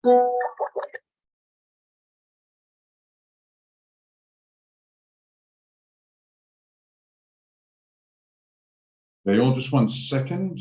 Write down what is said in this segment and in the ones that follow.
They all just 1 second.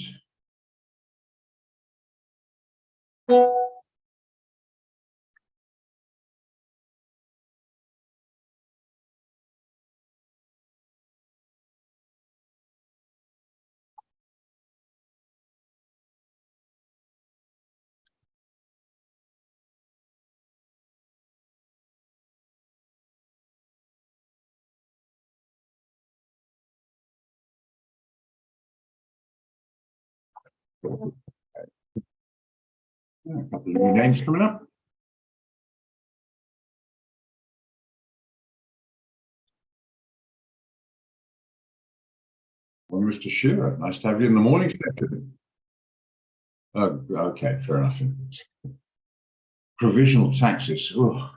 A couple of new names coming up. Well, Mr. Shearer, nice to have you in the morning session. Oh, okay, fair enough. Provisional taxes. Oh,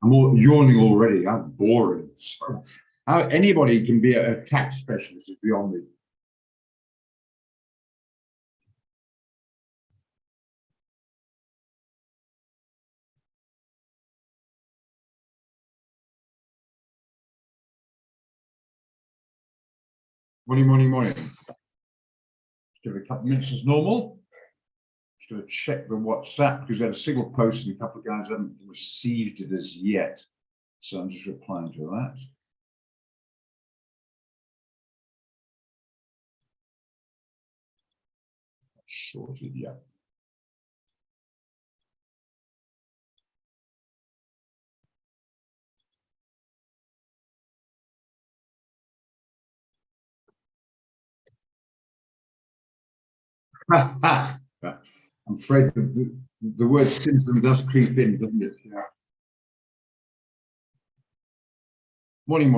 I'm all yawning already. I'm boring. So, how anybody can be a tax specialist is beyond me. Morning. Give it a couple of minutes as normal. Just going to check the WhatsApp because I had a single post and a couple of guys haven't received it as yet. So I'm just replying to that. Sorted, yeah. I'm afraid the word cynicism does creep in, doesn't it? Yeah. Morning.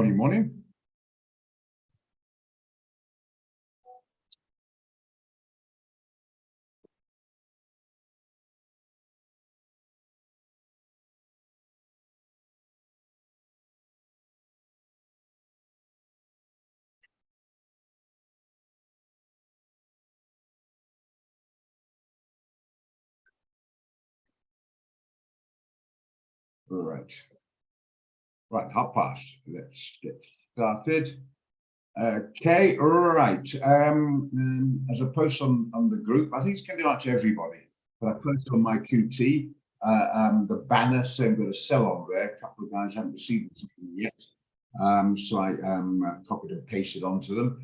Right, 5:30. Let's get started. Okay, right. As a post on the group, I think it's going to be out to everybody. But I post on my QT the banner saying I'm going to sell on there. A couple of guys haven't received something yet, so I copied and pasted onto them.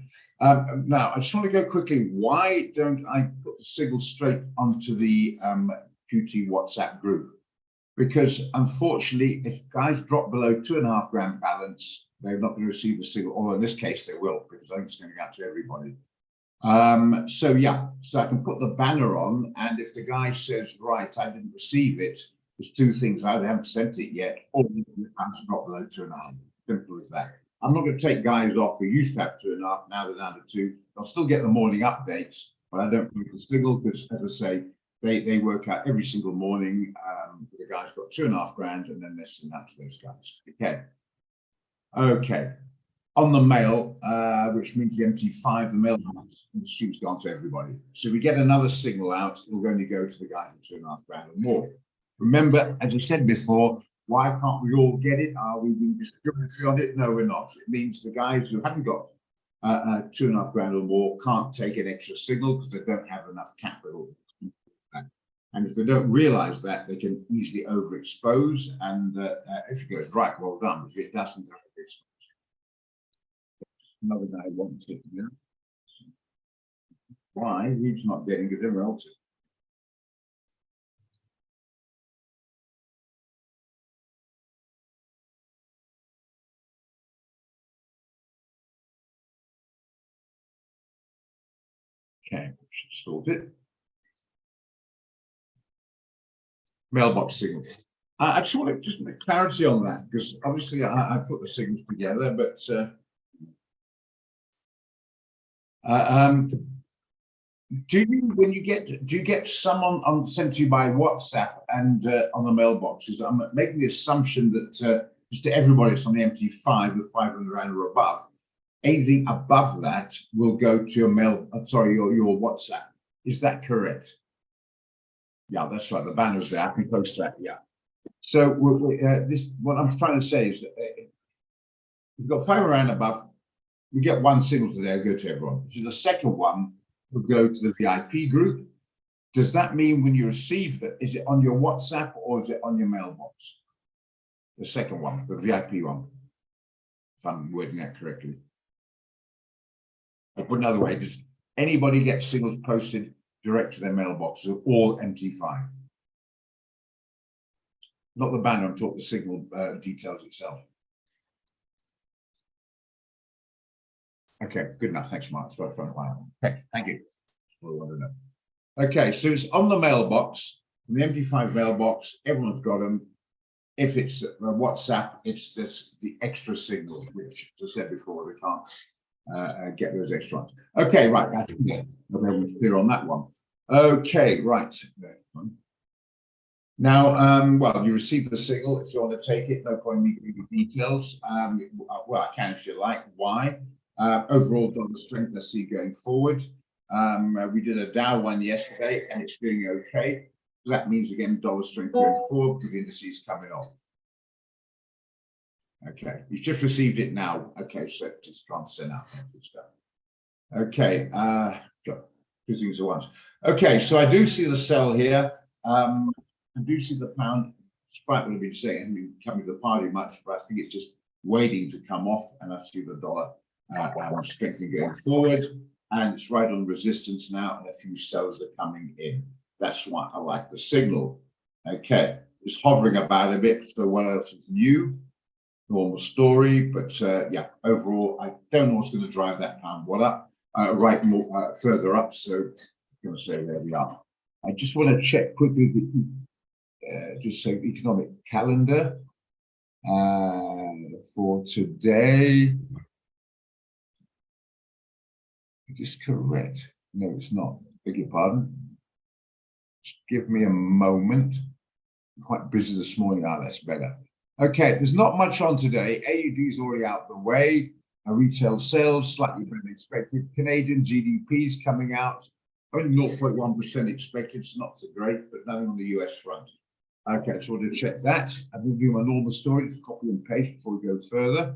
Now I just want to go quickly. Why don't I put the signal straight onto the QT WhatsApp group? Because unfortunately, if guys drop below 2.5 grand balance, they're not going to receive the signal, or in this case they will, because I think it's going to go out to everybody. So yeah, so I can put the banner on, and if the guy says, right, I didn't receive it, there's 2 things: either haven't sent it yet, or the balance drop below 2.5. Simple as that. I'm not going to take guys off who used to have 2.5, now they're down to 2. They'll still get the morning updates, but I don't put the signal because, as I say, they work out every single morning. The guy's got 2.5 grand, and then they're sent out to those guys. Okay. On the mail, which means the MT5, the mail stream's gone to everybody. So we get another signal out, it'll only go to the guy for 2.5 grand or more. Remember, as I said before, why can't we all get it? Are we being discriminatory on it? No, we're not. It means the guys who haven't got 2.5 grand or more can't take an extra signal because they don't have enough capital. And if they don't realize that, they can easily overexpose. And if it goes right, well done. If it doesn't, overexpose. Another guy wants it. Yeah. Why? He's not getting it, everyone else is. Okay, sort it. Mailbox signals. I just want to just make clarity on that, because obviously I put the signals together, but do you get someone sent to you by WhatsApp and on the mailboxes? I'm making the assumption that just to everybody it's on the MT5 with 500 rand or above. Anything above that will go to your your WhatsApp. Is that correct? Yeah, that's right. The banner's there. I can post that. Yeah. So this, what I'm trying to say is that we've got 5 around above. We get one signal today, go to everyone. So the second one will go to the VIP group. Does that mean when you receive it, is it on your WhatsApp or is it on your mailbox? The second one, the VIP one, if I'm wording that correctly. I'll put another way, does anybody get signals posted direct to their mailbox, so all MT5? Not the banner, I'm talking the signal details itself. Okay, good enough. Thanks, Mark. Sorry for a while. Okay, thank you. Okay, so it's on the mailbox, the MT5 mailbox. Everyone's got them. If it's WhatsApp, it's the extra signal, which, as I said before, they can't get those extra ones. Okay, right. Everyone's clear on that one. Okay, right. Now, well, you received the signal. If you want to take it, no point in me giving you details. Well, I can if you like. Why? Overall dollar strength I see going forward. We did a Dow one yesterday and it's doing okay. So that means again dollar strength going forward because the indices coming off. Okay, you've just received it now. Okay, so just trying to send out stuff. Okay, two things at once. Okay, so I do see the sell here. I do see the pound, despite what I've been saying, I haven't been coming to the party much, but I think it's just waiting to come off, and I see the dollar strengthening going forward, and it's right on resistance now, and a few sellers are coming in. That's why I like the signal. Okay, it's hovering about a bit, so what else is new? Normal story, but yeah, overall, I don't know what's going to drive that pound what up, right more further up. So I'm going to say there we are. I just want to check quickly the just say economic calendar for today. Is this correct? No, it's not. Beg your pardon. Just give me a moment. I'm quite busy this morning. Ah, that's better. Okay, there's not much on today. AUD is already out the way. Retail sales slightly better than expected. Canadian GDP is coming out. Only 0.1% expected. It's not so great, but nothing on the US front. Okay, so we'll check that. I'm going to do my normal story. Just copy and paste before we go further.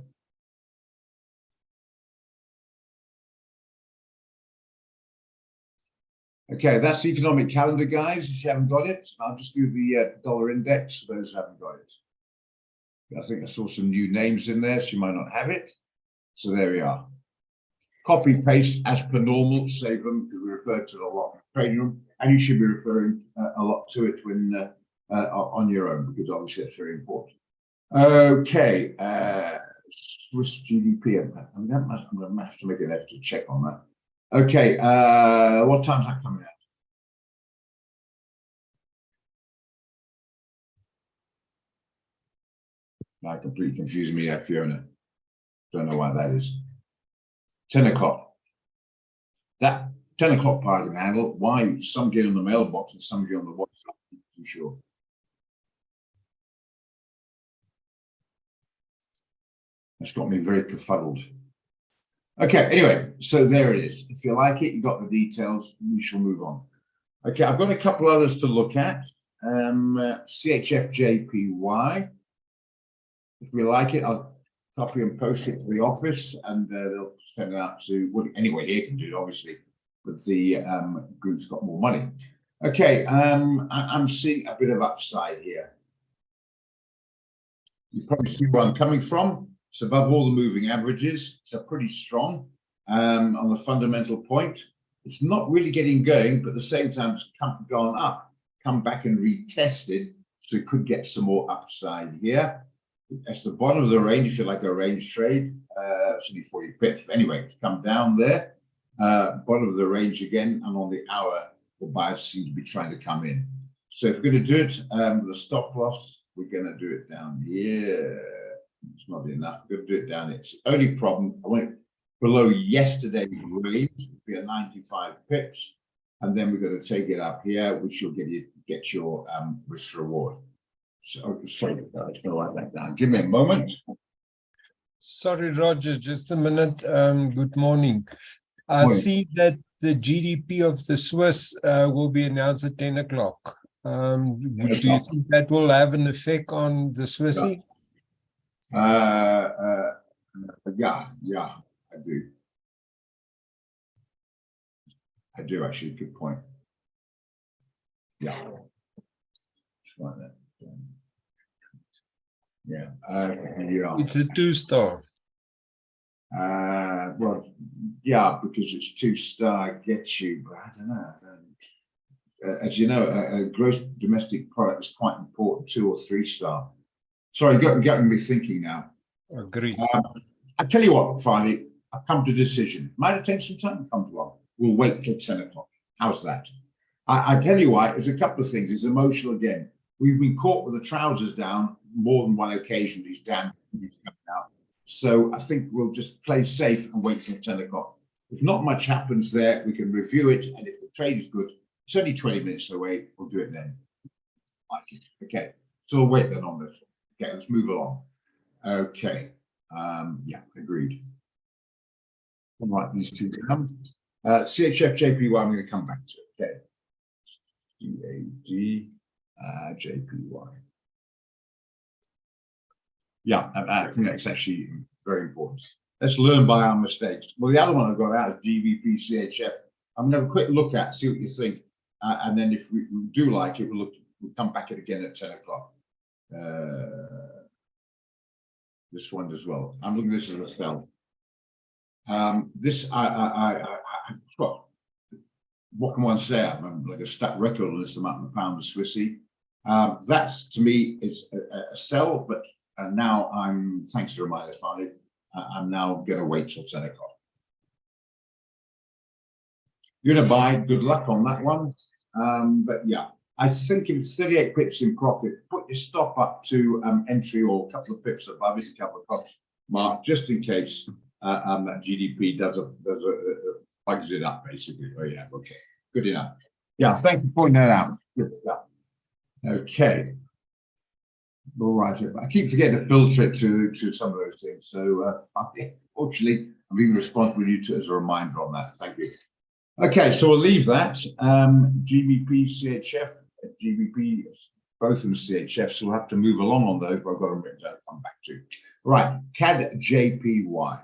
Okay, that's the economic calendar, guys. If you haven't got it, I'll just do the dollar index for those who haven't got it. I think I saw some new names in there, so you might not have it. So there we are. Copy paste as per normal, save them because we referred to it a lot in the trading room, and you should be referring a lot to it when on your own, because obviously it's very important. Okay, Swiss GDP. I mean, I'm going to have to make an effort to check on that. Okay, what time's that coming out? Now completely confusing me, Fiona. Don't know why that is. 10 o'clock. That 10 o'clock part I can handle. Why some get on the mailbox and some get on the WhatsApp? I'm not too sure. That's got me very kerfuddled. Okay, anyway, so there it is. If you like it, you got the details. We shall move on. Okay, I've got a couple others to look at. CHFJPY. If we like it, I'll copy and post it to the office, and they'll send it out to, well, anyone here can do it, obviously, but the group's got more money. Okay, I'm seeing a bit of upside here. You probably see where I'm coming from. It's above all the moving averages. It's a pretty strong on the fundamental point. It's not really getting going, but at the same time, it's gone up, come back and retested, so it could get some more upside here. That's the bottom of the range, if you like a range trade. It's only 40 pips. Anyway, it's come down there. Bottom of the range again, and on the hour, the buyers seem to be trying to come in. So if we're going to do it with a stop loss, we're going to do it down here. It's not enough. We're going to do it down here. It's the only problem. I went below yesterday's range, would be a 95 pips, and then we're going to take it up here, which you'll get your risk reward. So, sorry, I'm going to write that down. Give me a moment. Sorry, Roger, just a minute. Good morning. I see that the GDP of the Swiss will be announced at 10 o'clock. Do you think that will have an effect on the Swissy? Yeah, I do. I do actually. Good point. Yeah. Yeah. Yeah. It's a 2-star. Well, yeah, because it's 2-star gets you, but I don't know. As you know, a gross domestic product is quite important, 2 or 3-star. Sorry, getting me thinking now. Agreed. I tell you what, Friday, I've come to a decision. Might it take some time? Come to one. We'll wait till 10 o'clock. How's that? I tell you why, there's a couple of things. It's emotional again. We've been caught with the trousers down more than one occasion, these damn things coming out. So I think we'll just play safe and wait till 10 o'clock. If not much happens there, we can review it. And if the trade is good, it's only 20 minutes away. We'll do it then. Okay, so we'll wait then on this. Okay, let's move along. Okay, yeah, agreed. All right, these two down. CHF JPY, I'm going to come back to it. Okay. CAD JPY. Yeah, I think that's actually very important. Let's learn by our mistakes. Well, the other one I've got out is GBP CHF. I'm going to have a quick look at, see what you think. And then if we do like it, we'll come back it again at 10 o'clock. This one as well. I'm looking at this as a sell. This, well, what can one say? I'm like a stat record on this amount of pound of Swissy. That's to me is a sell, but now I'm, thanks to reminder finally, I'm now going to wait till 10 o'clock. You're going to buy, good luck on that one. But yeah, I think if it's 38 pips in profit, put your stop up to entry or a couple of pips above it, a couple of pips mark, just in case that GDP does bugs it up basically. Oh yeah, okay, good enough. Yeah, thank you for pointing that out. Good stuff. Okay. All right, I keep forgetting to filter it to some of those things. So fortunately, I'm being responsible to you as a reminder on that. Thank you. Okay, so we'll leave that. GBP, CHF, GBP, both in CHF, so we'll have to move along on those, but I've got them written down to come back to. Right, CAD JPY.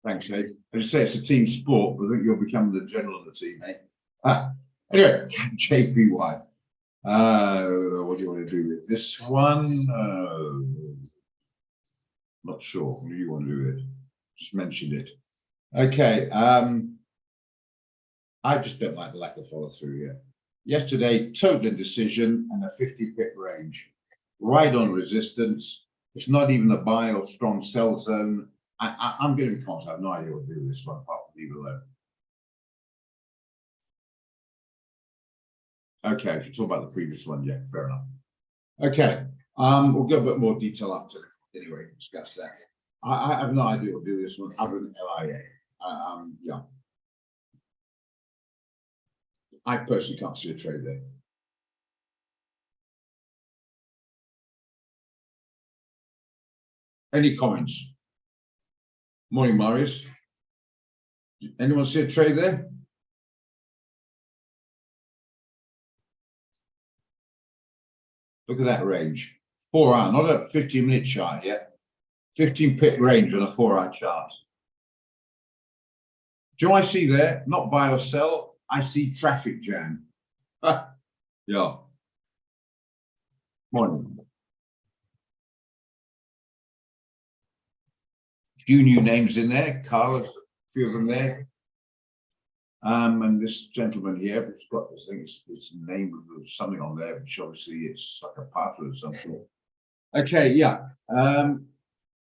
Thanks, Nate. As I say, it's a team sport, but I think you're becoming the general of the team, mate. Anyway, JPY. What do you want to do with this one? Not sure. What do you want to do with it? Just mentioned it. Okay. I just don't like the lack of follow through here. Yesterday, total indecision and a 50 pip range. Right on resistance. It's not even a buy or strong sell zone. I'm going to be confident. I have no idea what to do with this one apart from leave it alone. Okay, if you talk about the previous one, yeah, fair enough. Okay, we'll get a bit more detail after anyway, discuss that. I have no idea what to do with this one other than LIA. Yeah. I personally can't see a trade there. Any comments? Morning, Marius. Anyone see a trade there? Look at that range. 4 hour, not a 15-minute chart yet. 15 pip range on a 4-hour chart. Do I see there? Not buy or sell. I see traffic jam. Yeah. Morning. A few new names in there. Carlos, a few of them there. And this gentleman here, it's got this thing, it's name of something on there, which obviously it's like a partner or something. Okay, yeah.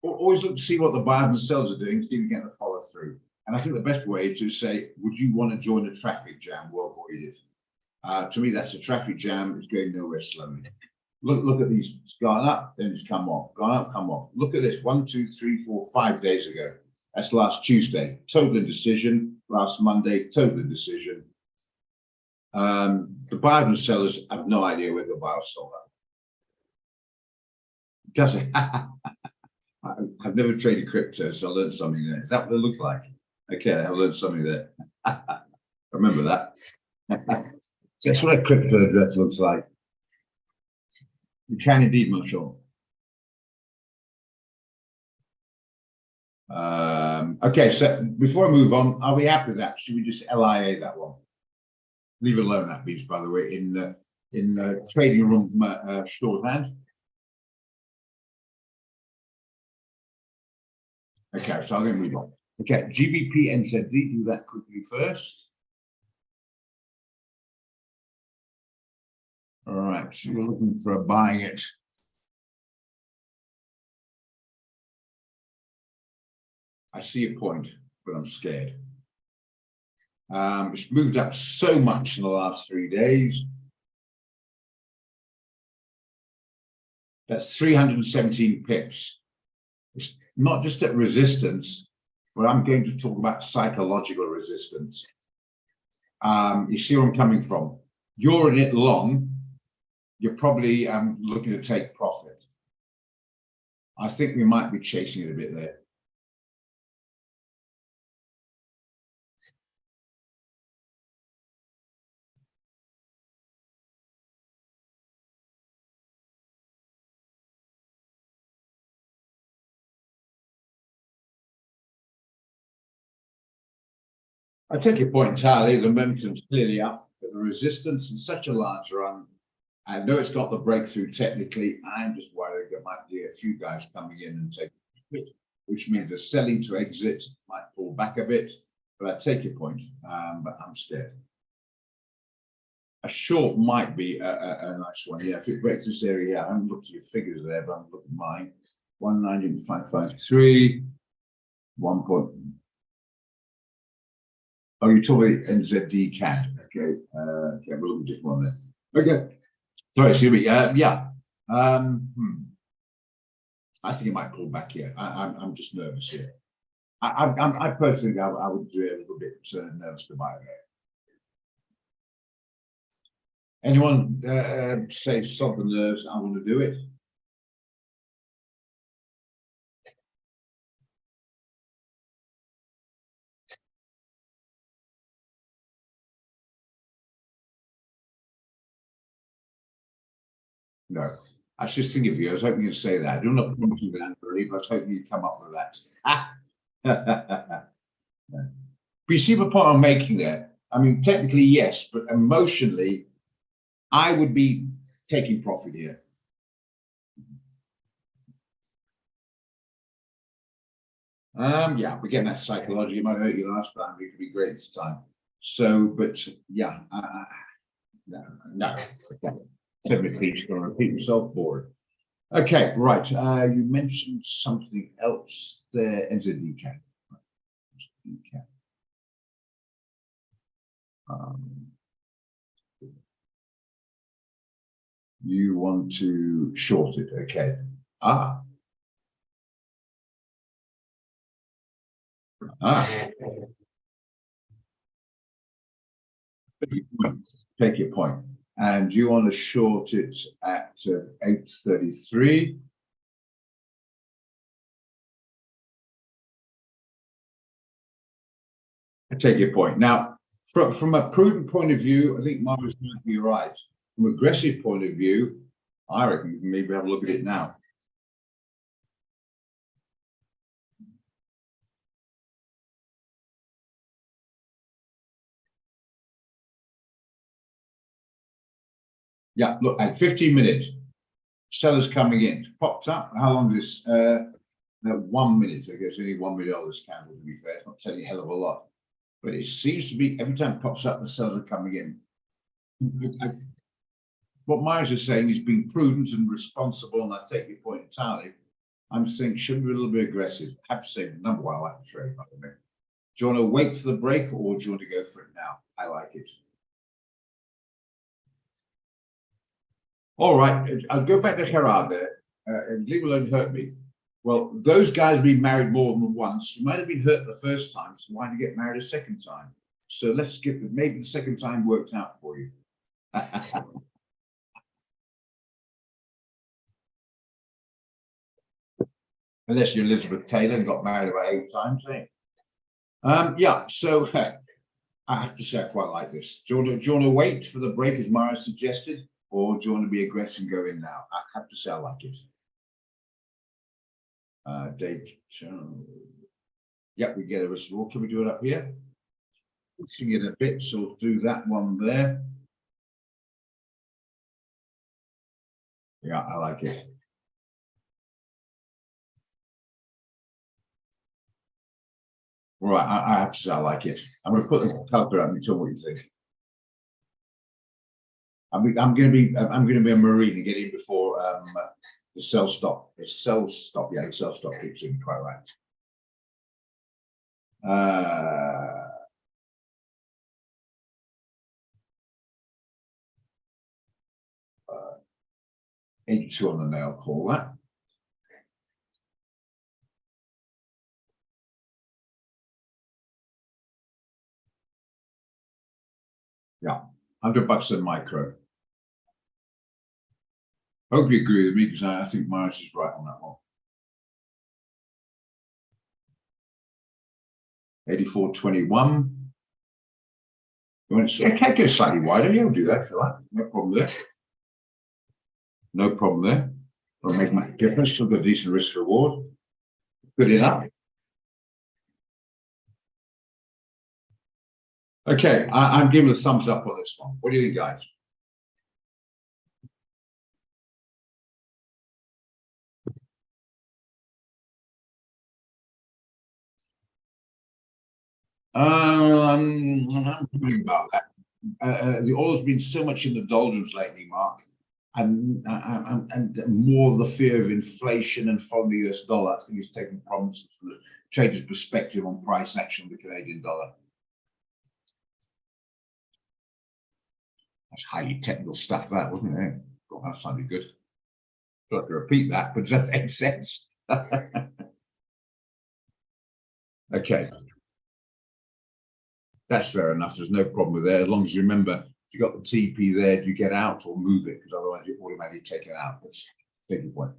Always look to see what the buyers and sellers are doing, see if you get the follow through. And I think the best way is to say, would you want to join a traffic jam? Well avoided. To me, that's a traffic jam. It's going nowhere slowly. Look at these. It's gone up, then it's come off. Gone up, come off. Look at this. 1, 2, 3, 4, 5 days ago. That's last Tuesday. Total indecision. Last Monday, total indecision. The buyers and sellers have no idea whether the buyer or sell that. Doesn't. I've never traded crypto, so I learned something there. Is that what they look like? Okay, I learned something there. Remember that. That's what a crypto address looks like. You can indeed, Marshall. Okay, so before I move on, are we happy with that? Should we just LIA that one? Leave alone that piece, by the way, in the trading room shorthand. Okay, so I'm going to move on. Okay, GBP NZD, do that quickly first. All right, so you're looking for buying it. I see a point, but I'm scared. It's moved up so much in the last 3 days. That's 317 pips. It's not just at resistance, but I'm going to talk about psychological resistance. You see where I'm coming from. You're in it long. You're probably looking to take profit. I think we might be chasing it a bit there. I take your point entirely. The momentum's clearly up, but the resistance in such a large run. I know it's got the breakthrough technically. I'm just worried there might be a few guys coming in and taking it, which means the selling to exit might pull back a bit. But I take your point, but I'm scared. A short might be a nice one. Yeah, if it breaks this area, I haven't looked at your figures there, but I'm looking at mine. 190.553, 1 point. Oh, you're talking NZD CAD. Okay, okay, we're looking at a different one there. Okay, sorry, excuse me. Yeah. I think it might pull back here. I'm just nervous here. I personally, I would do a little bit nervous to buy there. Anyone say stop the nerves? I want to do it. No, I was just thinking of you. I was hoping you'd say that. I don't know what you that, but I was hoping you'd come up with that. But you see the point I'm making there? I mean, technically, yes, but emotionally, I would be taking profit here. Yeah, we're getting that psychology. It might hurt you last time, but it could be great this time. So, but yeah, no. Typically, going to repeat yourself, bored. Okay, right. You mentioned something else there, NZD CAD. You want to short it, okay. Take your point. And you want to short it at 833. I take your point. Now, from a prudent point of view, I think Marius might be right. From an aggressive point of view, I reckon we can maybe have a look at it now. Yeah, look, at 15 minutes, sellers coming in. Popped up. How long is this? 1 minute. I guess only 1 minute on this candle, to be fair. It's not telling you a hell of a lot. But it seems to be every time it pops up, the sellers are coming in. What Myers is saying is being prudent and responsible, and I take your point entirely. I'm saying should be a little bit aggressive. I have to say, number one, I like the trade, by the way. Do you want to wait for the break or do you want to go for it now? I like it. All right, I'll go back to Gerard there. Leave alone hurt me. Well, those guys have been married more than once. You might have been hurt the first time, so why not get married a second time? So let's skip it. Maybe the second time worked out for you. Unless you're Elizabeth Taylor and got married about 8 times, eh? Yeah, so I have to say I quite like this. Do you want to wait for the break as Mara suggested, or do you want to be aggressive and go in now? I have to say I like it. Date. Yep, we get a restore. Can we do it up here? Pushing it a bit, so we'll do that one there. Yeah, I like it. All right, I have to say I like it. I'm going to put the caliper up and tell me what you think. I'm going to be a marine and get in before the cell stop. The cell stop, yeah, the cell stop keeps in quite right. 82 on the nail, call that. Yeah, $100 a micro. Hope you agree with me, because I think Morris is right on that one. 84.21. You want to, I can't go slightly wider. Yeah, we'll do that if you like. No problem there. No problem there. Don't make much difference. Still got a decent risk reward. Good enough. Okay, I'm giving a thumbs up on this one. What do you think, guys? I'm wondering about that. The oil's been so much in the doldrums lately, Mark, and more of the fear of inflation and from the US dollar, I think, is taking prominence from the trader's perspective on price action of the Canadian dollar. That's highly technical stuff, that, wasn't it? God, that sounded good. I'd like to repeat that, but does that make sense? Okay. That's fair enough. There's no problem with that. As long as you remember, if you got the TP there, do you get out or move it? Because otherwise you automatically take it out. That's a big point.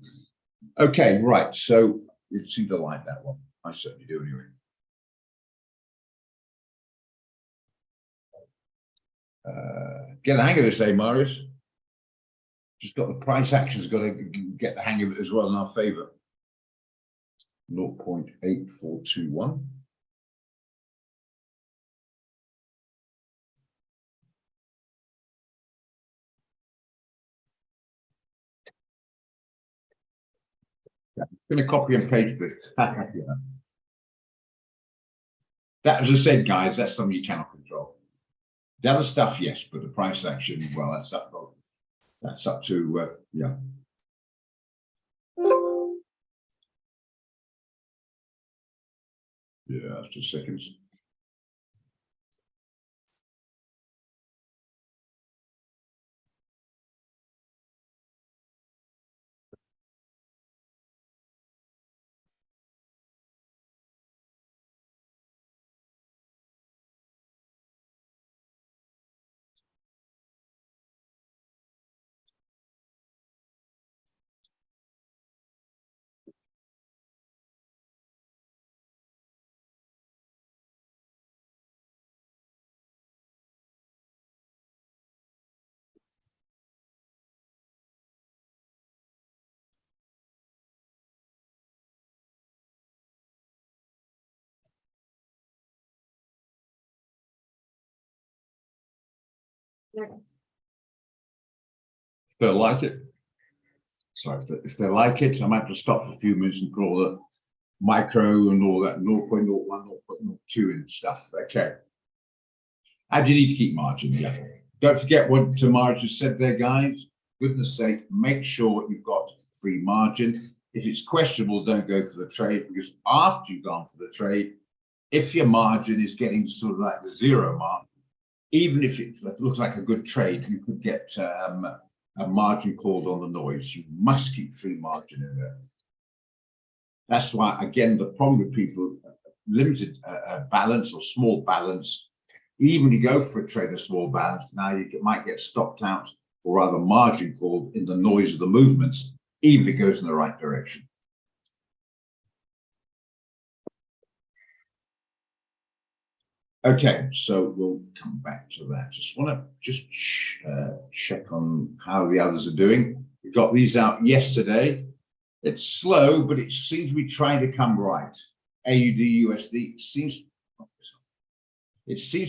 Okay, right. So you seem to like that one. I certainly do anyway. Get the hang of this, eh, Marius? Just got the price action's got to get the hang of it as well in our favor. 0.8421. I'm going to copy and paste it. Yeah. That, as I said, guys, that's something you cannot control. The other stuff, yes, but the price action, well, that's up to yeah. Yeah, after seconds. If they like it, sorry, if they like it, I might have to stop for a few minutes and put all the micro and all that 0.01, 0.02 and stuff. Okay. How do you need to keep margin? Yeah. Don't forget what Tamara just said there, guys. Goodness sake, make sure you've got free margin. If it's questionable, don't go for the trade, because after you've gone for the trade, if your margin is getting sort of like the zero mark, even if it looks like a good trade, you could get a margin called on the noise. You must keep free margin in there. That's why, again, the problem with people, limited balance or small balance, even you go for a trade of small balance, now you might get stopped out or rather margin called in the noise of the movements, even if it goes in the right direction. Okay, so we'll come back to that. Just want to check on how the others are doing. We got these out yesterday. It's slow, but it seems to be trying to come right. AUD USD seems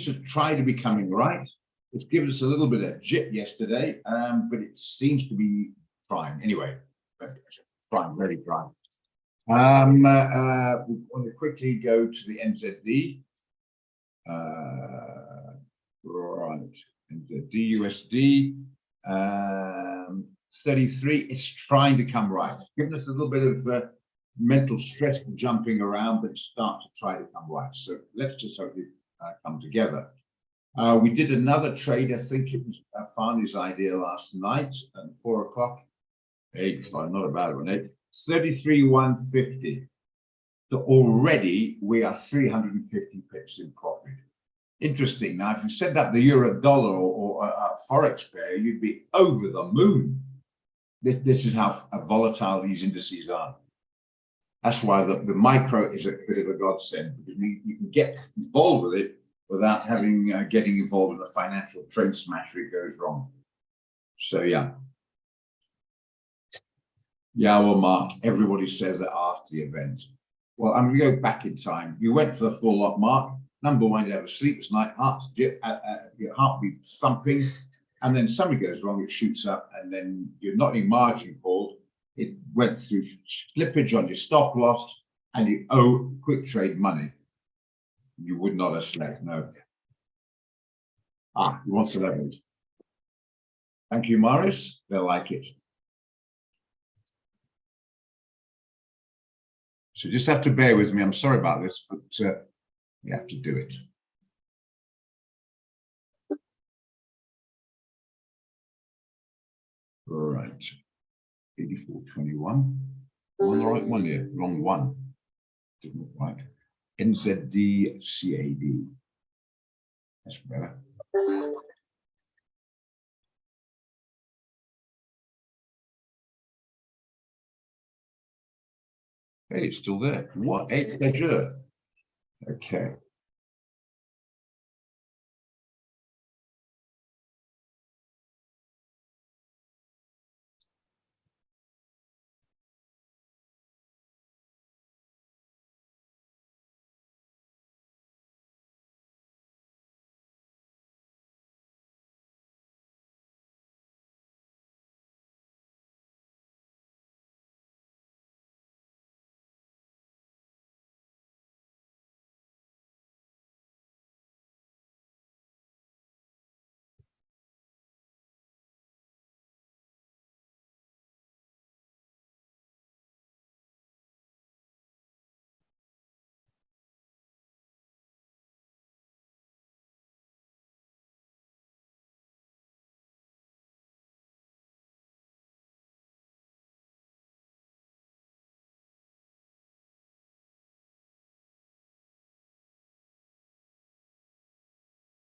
to try to be coming right. It's given us a little bit of jip yesterday, but it seems to be trying anyway. Trying, very trying. We want to quickly go to the NZD. Right, NZD USD 33. It's trying to come right. It's given us a little bit of mental stress jumping around, but it's starting to try to come right. So let's just hope it come together. We did another trade. I think it was Farney's idea last night at 4 o'clock. 8, sorry, not a bad one. 33,150. So already we are 350 pips in profit. Interesting. Now, if you set up the euro dollar or a forex pair, you'd be over the moon. This is how volatile these indices are. That's why the micro is a bit of a godsend, because you can get involved with it without having getting involved in a financial trade smash if it goes wrong. So yeah. Yeah, well, Mark, everybody says that after the event. Well, I'm going to go back in time. You went for the full lot, Mark. Number one, you have a sleepless night, your heartbeat thumping, and then something goes wrong, it shoots up, and then you're not in margin called. It went through slippage on your stop loss, and you owe quick trade money. You would not have slept, no. You want to leverage. Thank you, Morris. They'll like it. So just have to bear with me. I'm sorry about this, but we have to do it. Right. 84.21. On the right one here. Wrong one. Didn't look right. NZD CAD. That's better. Hey, it's still there. What a pleasure. Okay.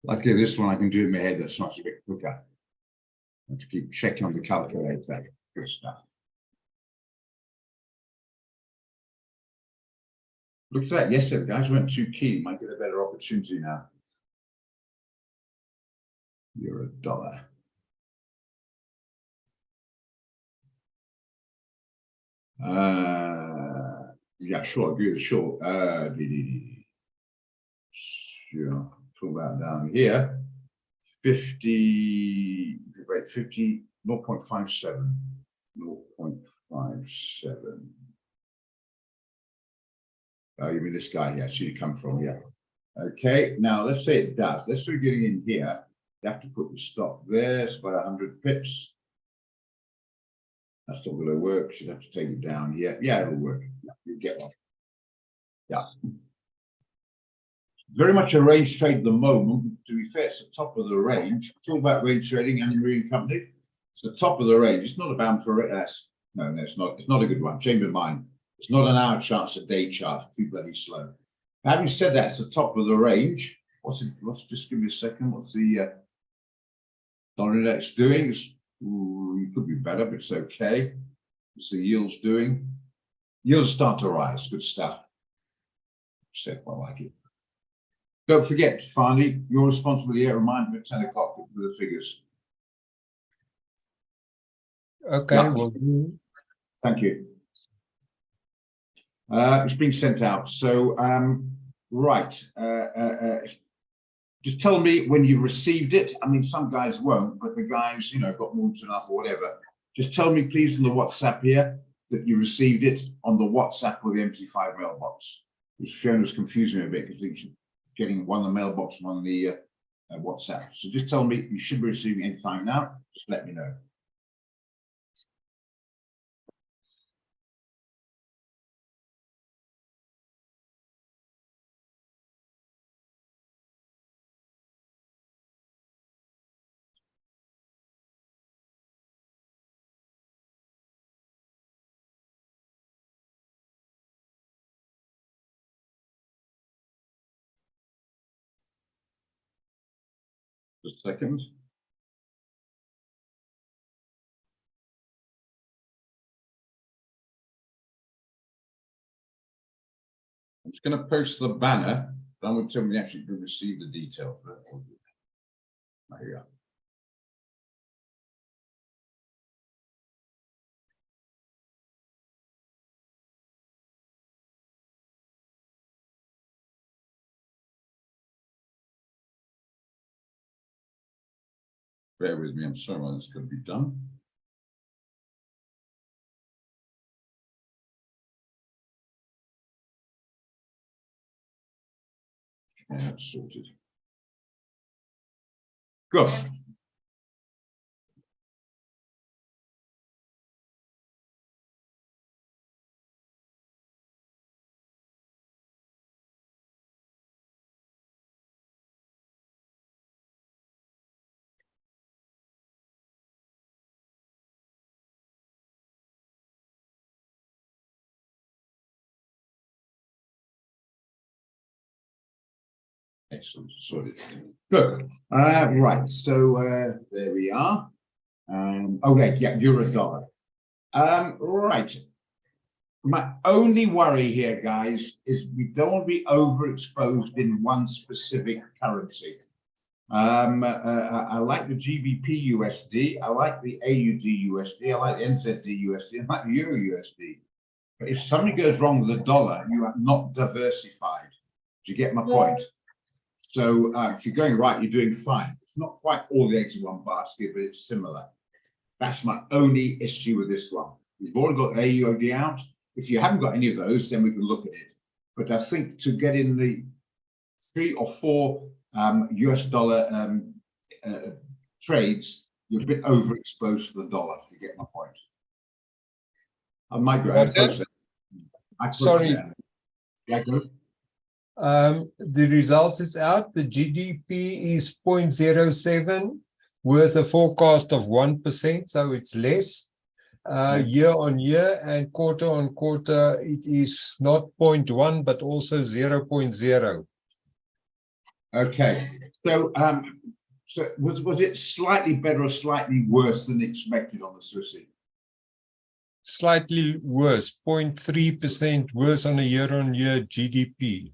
Luckily, this one I can do in my head. That's much a bit quicker. I have to keep checking on the calculator. Good stuff. Look at that. Yesterday, the guys weren't too keen. Might get a better opportunity now. Euro dollar. Yeah, sure. I agree with sure. Sure. Pull that down here. 50. Wait, 50. 0.57. 0.57. Oh, you mean this guy here? Should you come from? Yeah. Okay. Now let's say it does. Let's start getting in here. You have to put the stop there. It's about 100 pips. That's not going to work. Should have to take it down here. Yeah, it'll work. You get one. Yeah. Very much a range trade at the moment. To be fair, it's the top of the range. Talk about range trading and marine company. It's the top of the range. It's not a bound for it. No, it's not. It's not a good one. Change of mind. It's not an hour chart. It's a day chart. It's too bloody slow. Having said that, it's the top of the range. What's just give me a second. What's the dollar index doing? It could be better, but it's okay. What's the yields doing? Yields start to rise. Good stuff. I like it. Don't forget, finally, your responsibility here, remind me at 10 o'clock with the figures. Okay, Yeah. will do. Thank you. It's been sent out. So, right. Just tell me when you've received it. I mean, some guys won't, but the guys, got more than enough or whatever. Just tell me, please, on the WhatsApp here that you received it on the WhatsApp or the MT5 mailbox. Which Fiona's confusing me a bit because she's getting one on the mailbox and one on the WhatsApp. So just tell me you should be receiving any time now. Just let me know. Just a second. I'm just going to post the banner. Then we'll tell me actually to receive the details. There you go. Bear with me. I'm sorry when this could be done. Yeah, it's sorted. Good. Excellent. Sorted. Good. Right. So there we are. Okay. Yeah, euro-dollar. Right. My only worry here, guys, is we don't want to be overexposed in one specific currency. I like the GBP USD. I like the AUD USD. I like the NZD USD. I like the Euro USD. But if something goes wrong with the dollar, you are not diversified. Do you get my point? So if you're going right, you're doing fine. It's not quite all the eggs in one basket, but it's similar. That's my only issue with this one. We've already got AUD out. If you haven't got any of those, then we can look at it. But I think to get in the 3 or 4 US dollar trades, you're a bit overexposed to the dollar, if you get my point. I might go ahead. Sorry. Yeah, go. The result is out. The GDP is 0.07 with a forecast of 1%, so it's less. Year on year and quarter on quarter, it is not 0.1, but also 0.0. Okay. So, so was it slightly better or slightly worse than expected on the Swissy? Slightly worse, 0.3% worse on a year-on-year GDP.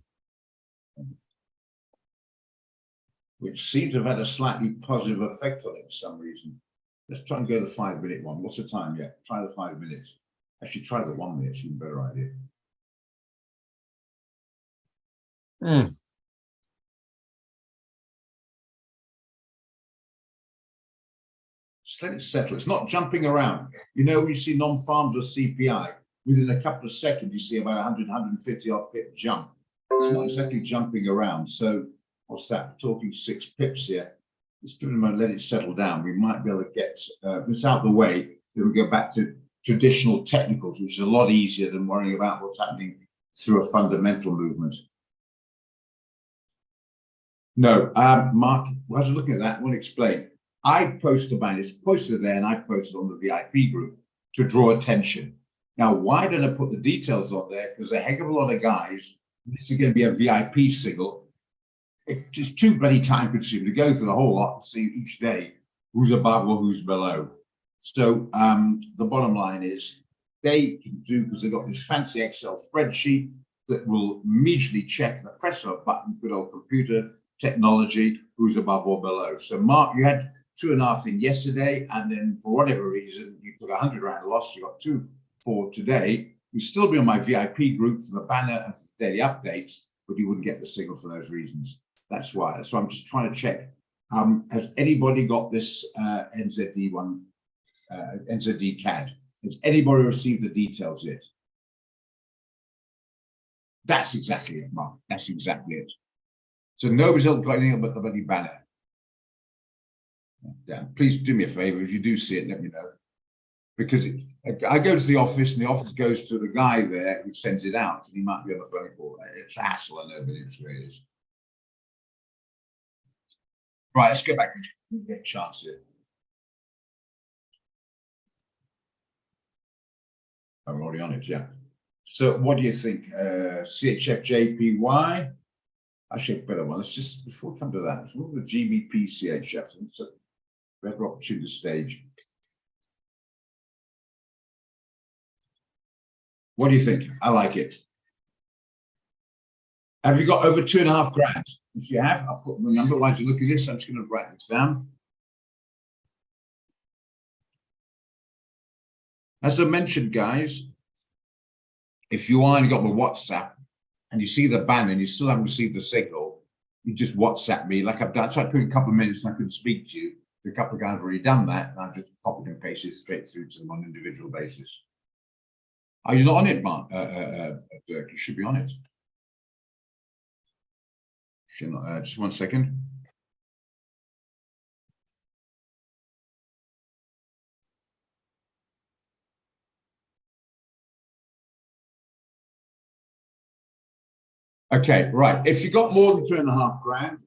Which seems to have had a slightly positive effect on it for some reason. Let's try and go the 5-minute one. What's the time yet? Try the 5 minutes. Actually, try the 1 minute. It's even better idea. Just let it settle. It's not jumping around. You know, you see non-farms or CPI, within a couple of seconds, you see about 100, 150 odd pip jump. It's not exactly jumping around. So what's that? We're talking 6 pips here. Let's give it a moment, let it settle down. We might be able to get this out of the way. Then we go back to traditional technicals, which is a lot easier than worrying about what's happening through a fundamental movement. No, Mark, while I was looking at that, I want to explain. I post a banner, it's posted there, and I posted on the VIP group to draw attention. Now, why did I put the details on there? Because a heck of a lot of guys, this is going to be a VIP signal. It's just too bloody time consuming to go through the whole lot and see each day who's above or who's below. So the bottom line is they can do, because they've got this fancy Excel spreadsheet, that will immediately check the press of a button, good old computer technology, who's above or below. So Mark, you had 2.5 in yesterday, and then for whatever reason, you took 100 rand loss, you got 2 for today. You'd still be on my VIP group for the banner and for the daily updates, but you wouldn't get the signal for those reasons. That's why. So I'm just trying to check. Has anybody got this NZD one, NZD CAD? Has anybody received the details yet? That's exactly it, Mark. That's exactly it. So nobody's got anything but the bloody banner. Dan, please do me a favor. If you do see it, let me know. Because I go to the office and the office goes to the guy there who sends it out, and he might be on the phone call. It's a hassle, I know, but it's where it is. Right, let's get back and get a chance here. I'm already on it, yeah. So what do you think? CHF-JPY? Actually, a better one. Let's just, before we come to that, what the GBP CHF? It's a better opportunity to stage. What do you think? I like it. Have you got over 2.5 grand? If you have, I'll put the number. While you look at this, I'm just going to write this down. As I mentioned, guys, if you only got the WhatsApp and you see the banner and you still haven't received the signal, you just WhatsApp me like I've done. So I took a couple of minutes and I couldn't speak to you. A couple of guys have already done that, and I've just copied and pasted straight through to them on an individual basis. Are you not on it, Mark? Dirk, you should be on it. Should not, just 1 second. Okay, right. If you got more than 2.5 grand,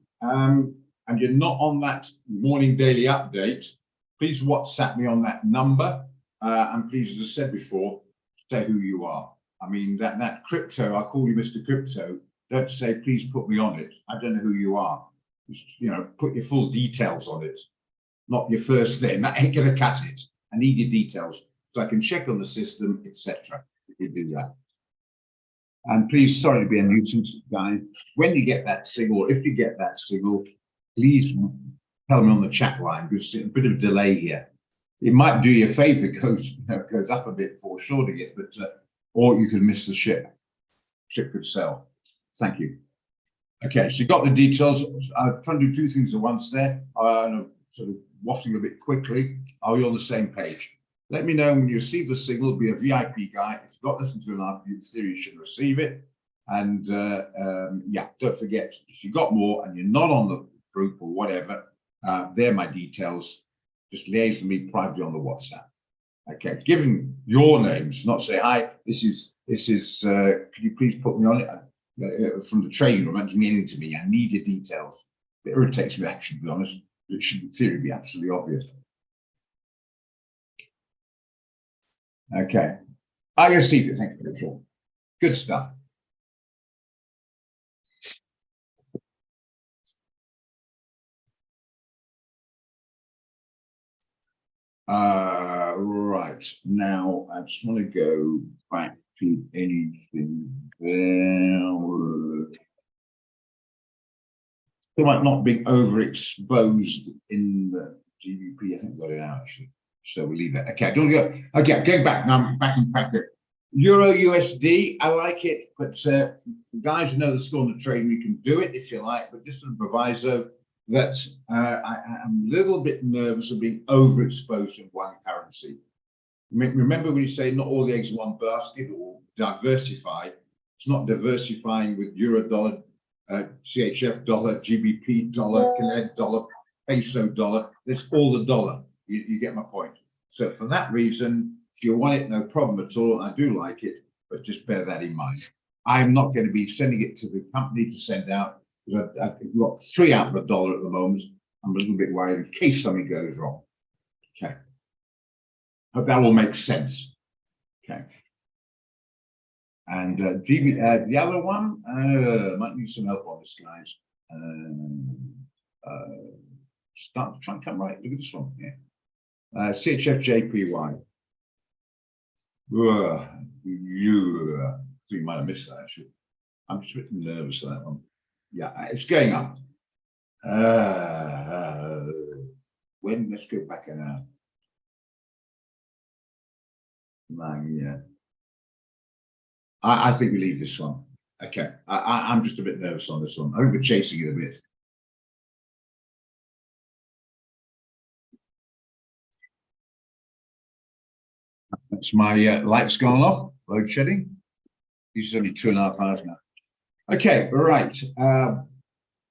and you're not on that morning daily update, please WhatsApp me on that number. And please, as I said before, say who you are. I mean, that crypto, I'll call you Mr. Crypto. Don't say, please put me on it. I don't know who you are. Just, put your full details on it, not your first name. That ain't gonna cut it. I need your details so I can check on the system, etc. If you do that. And please, sorry to be a nuisance, guys. When you get that signal, if you get that signal, please tell me on the chat line, because there's a bit of delay here. It might do you a favor, goes up a bit before shorting it, but or you could miss the ship. Ship could sail. Thank you. Okay, so you got the details. I'm trying to do 2 things at once there. Sort of waffling a bit quickly. Are we on the same page? Let me know when you receive the signal. Be a VIP guy. If you've got less than 2.5, in theory, you should receive it. And yeah, don't forget, if you've got more and you're not on the group or whatever, they're my details. Just liaise with me privately on the WhatsApp. Okay, given your names, not say, hi, this is, could you please put me on it? From the training room, it doesn't mean anything to me. I need your details. It irritates me, actually, to be honest. It should, in theory, be absolutely obvious. Okay. I received it. Thanks for the call. Good stuff. Right. Now, I just want to go back to anything there. They might not be overexposed in the GBP. I think I got it out, actually. So we'll leave that. Okay, don't go. Okay, going back now. I'm back in practice. Euro USD, I like it, but the guys who know the score on the trade, we can do it if you like, but just a proviso that I'm a little bit nervous of being overexposed in one currency. Remember when you say not all the eggs in one basket, or diversify? It's not diversifying with euro dollar, CHF dollar, GBP dollar, Canadian dollar, peso dollar. It's all the dollar. You get my point. So for that reason, if you want it, no problem at all. I do like it, but just bear that in mind. I'm not going to be sending it to the company to send out. I've got 3 out of the dollar at the moment. I'm a little bit worried in case something goes wrong. Okay. Hope that will make sense. Okay. And the other one, might need some help on this, guys. Start trying to come right. Look at this one here. CHF-JPY. You might have missed that, actually. I'm just a bit nervous on that one. Yeah, it's going up. Let's go back an hour. Yeah. I think we leave this one. Okay, I'm just a bit nervous on this one. I think we're chasing it a bit. That's my lights gone off, load shedding. This is only 2.5 hours now. Okay, right.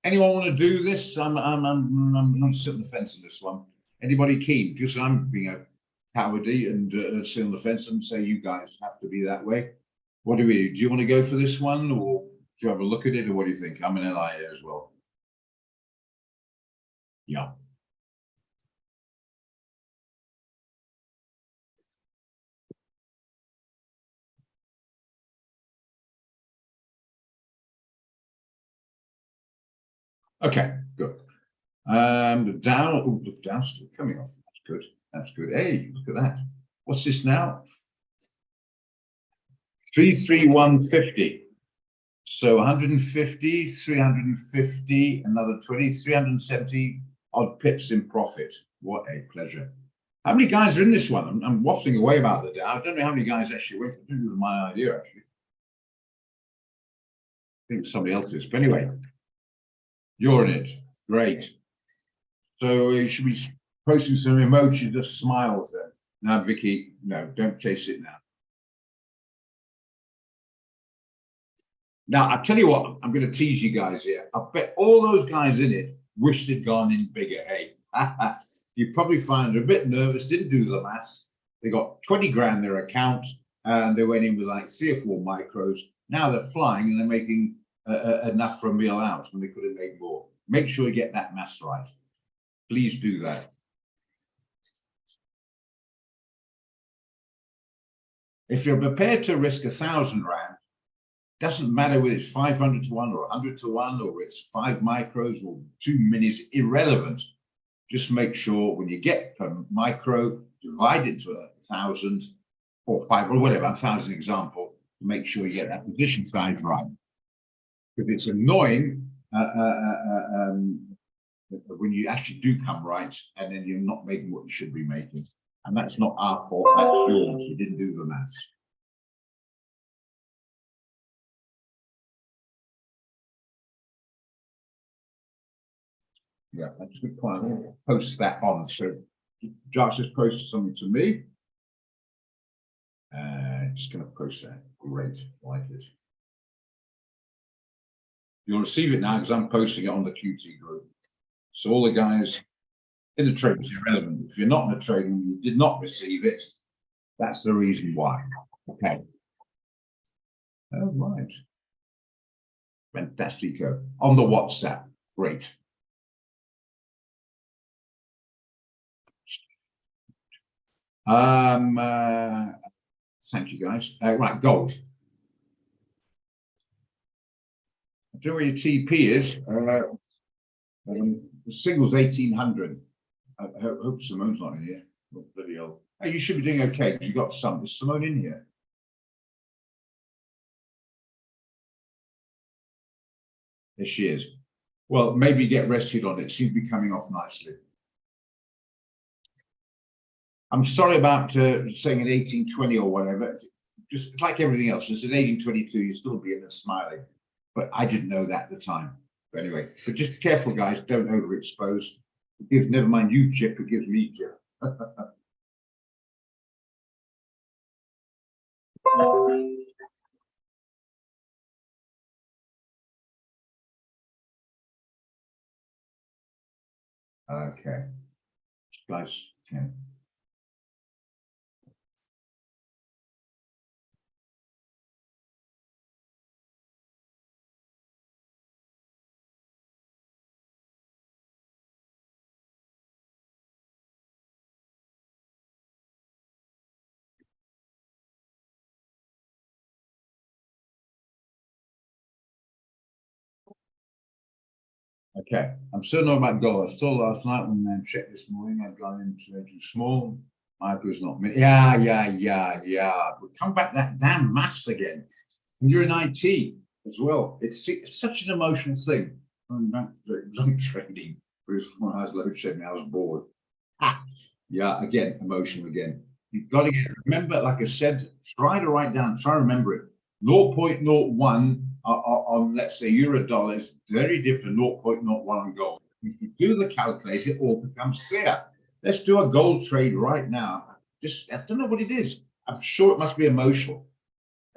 Anyone want to do this? I'm not sitting on the fence on this one. Anybody keen? Just I'm being a cowardly and sit on the fence and say you guys have to be that way. What do we do? Do you want to go for this one, or do you have a look at it, or what do you think? I'm an LI as well. Yeah. Okay, good. The Dow, oh, the Dow's still coming off. That's good. That's good. Hey, look at that. What's this now? 33150. So 150, 350, another 20, 370 odd pips in profit. What a pleasure. How many guys are in this one? I'm waffling away about the Dow. I don't know how many guys actually went. It was my idea, actually. I think somebody else is. But anyway, you're in it. Great. So you should be posting some emojis, just smiles there. Now, Vicky, no, don't chase it now. Now, I tell you what, I'm going to tease you guys here. I bet all those guys in it wish they'd gone in bigger. Hey, you probably find they're a bit nervous, didn't do the maths. They got 20 grand in their account and they went in with like 3 or 4 micros. Now they're flying and they're making enough for a meal out when they could have made more. Make sure you get that maths right. Please do that. If you're prepared to risk 1,000 rand, doesn't matter whether it's 500 to 1 or 100 to 1 or it's 5 micros or 2 minis, irrelevant. Just make sure when you get per micro, divide it to 1,000 or 5 or whatever, 1,000 example, to make sure you get that position size right. Because it's annoying when you actually do come right and then you're not making what you should be making. And that's not our fault, that's yours. You didn't do the maths. Yeah, that's a good point. I'll post that on. So Josh just posted something to me. Just going to post that. Great, like it. You'll receive it now because I'm posting it on the QT group. So all the guys in the trade is irrelevant. If you're not in the trade and you did not receive it, that's the reason why. Okay. Oh, right. Fantastico. On the WhatsApp. Great. Thank you, guys. Right, gold. I don't know where your TP is. The single's 1,800. I hope Simone's not in here. Oh, bloody hell. Oh, you should be doing okay because you got some. Is Simone in here? There she is. Well, maybe get rescued on it. She'll be coming off nicely. I'm sorry about saying an 1820 or whatever. Just like everything else, it's an 1822. You still be in there smiling, but I didn't know that at the time. But anyway, so just be careful, guys. Don't overexpose. It gives, never mind you, Chip. It gives me Chip. Okay, guys. Okay. Okay, I'm still not about gold. I saw last night when I checked this morning, I've gone into too small. Michael's not me. Yeah. We'll come back that damn maths again. You're in IT. as well. It's such an emotional thing. I'm trading, but when I was load shedding, I was bored. Yeah, again, emotional again. You've got to remember, like I said, try to write down, try to remember it. 0.01 on, let's say, euro-dollar is very different 0.01 on gold. If you do the calculation, it all becomes clear. Let's do a gold trade right now. I don't know what it is. I'm sure it must be emotional,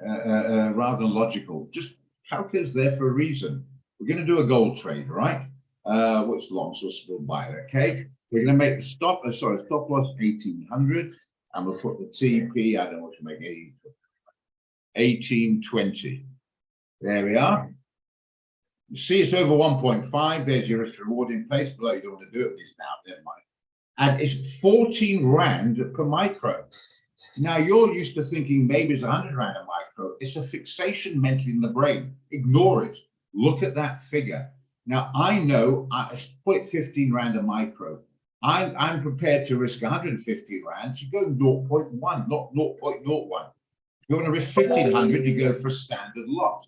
rather than logical. Just calculate's there for a reason. We're going to do a gold trade, right? What's long, so we'll buy it, okay? We're going to make the stop loss 1800, and we'll put the TP, I don't know what to make, 1820. There we are. You see it's over 1.5. There's your risk reward in place. Below, you don't want to do it, it's now, never mind. And it's 14 Rand per micro. Now, you're used to thinking maybe it's 100 Rand a micro. It's a fixation mentally in the brain. Ignore it. Look at that figure. Now, I know I put 15 Rand a micro. I'm prepared to risk 150 Rand. You go 0.1, not 0.01. If you want to risk 1,500, you go for a standard lot.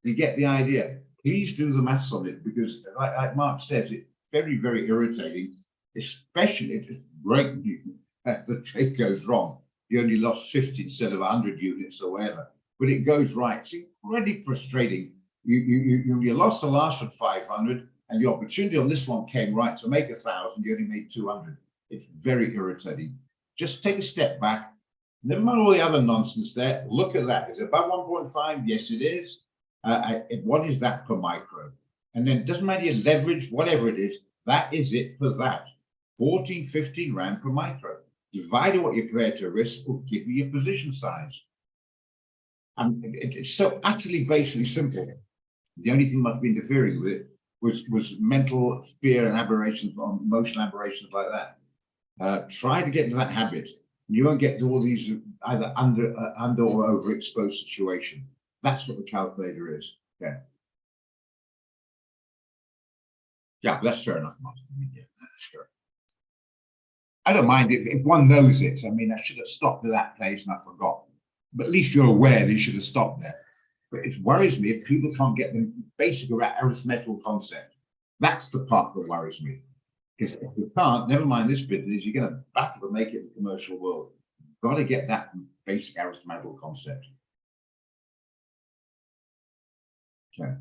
You get the idea. Please do the maths on it, because like Mark says, it's very, very irritating, especially if it's great the trade goes wrong. You only lost 50 instead of 100 units or whatever, but it goes right. It's incredibly frustrating. You lost the last one 500, and the opportunity on this one came right to make 1,000. You only made 200. It's very irritating. Just take a step back. Never mind all the other nonsense there. Look at that. Is it above 1.5? Yes, it is. What is that per micro? And then it doesn't matter your leverage, whatever it is, that is it for that. 14, 15 Rand per micro. Divide what you're prepared to risk will give you your position size. And it's so utterly basically simple. The only thing must be interfering with it was mental fear and aberrations, emotional aberrations like that. Try to get into that habit. You won't get to all these either under or overexposed situation. That's what the calculator is. Okay. Yeah, that's fair enough, Martin. Yeah, that's fair. I don't mind it if one knows it. I mean, I should have stopped at that place and I forgot. But at least you're aware that you should have stopped there. But it worries me if people can't get the basic arithmetical concept. That's the part that worries me. Because if you can't, never mind this business, you're going to battle to make it in the commercial world. You've got to get that basic arithmetical concept. Okay.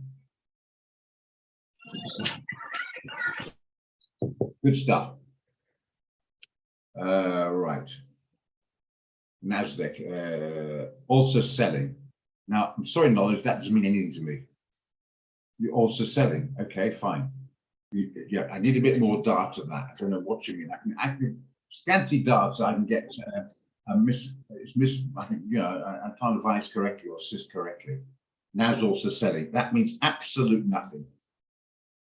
Good stuff. Right. Nasdaq also selling. Now, I'm sorry, knowledge, that doesn't mean anything to me. You're also selling. Okay, fine. Yeah, I need a bit more data than that. I don't know what you mean. I can scanty data. I can get. I think, you know, I can't advise correctly or assist correctly. NAS also selling. That means absolute nothing.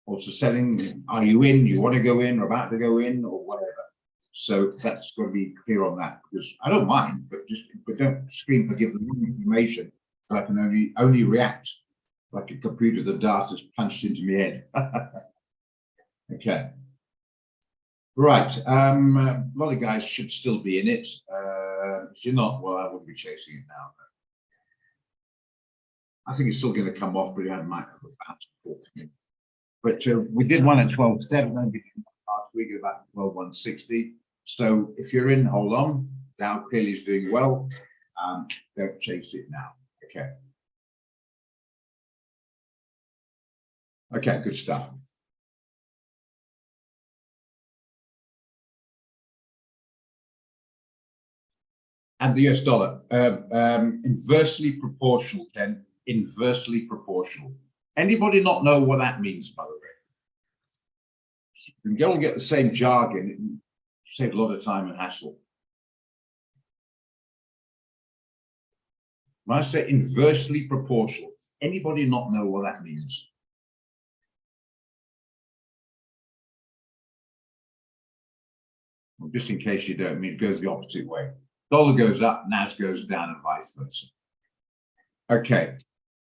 Also selling. Are you in? You want to go in, or about to go in, or whatever. So that's got to be clear on that, because I don't mind, but don't scream for give the wrong information. I can only react like a computer. The data's punched into my head. Okay. Right. A lot of guys should still be in it. If you're not, well, I wouldn't be chasing it now. I think it's still going to come off, but it might bounce before. But we did one at 12.7 last week, about 12.160. So if you're in, hold on. Dow clearly is doing well. Don't chase it now. Okay. Okay, good stuff. And the US dollar, inversely proportional, Ken, inversely proportional. Anybody not know what that means, by the way? You can go and get the same jargon, it saves a lot of time and hassle. When I say inversely proportional, anybody not know what that means? Well, just in case you don't, I mean, it goes the opposite way. Dollar goes up, NAS goes down, and vice versa. Okay,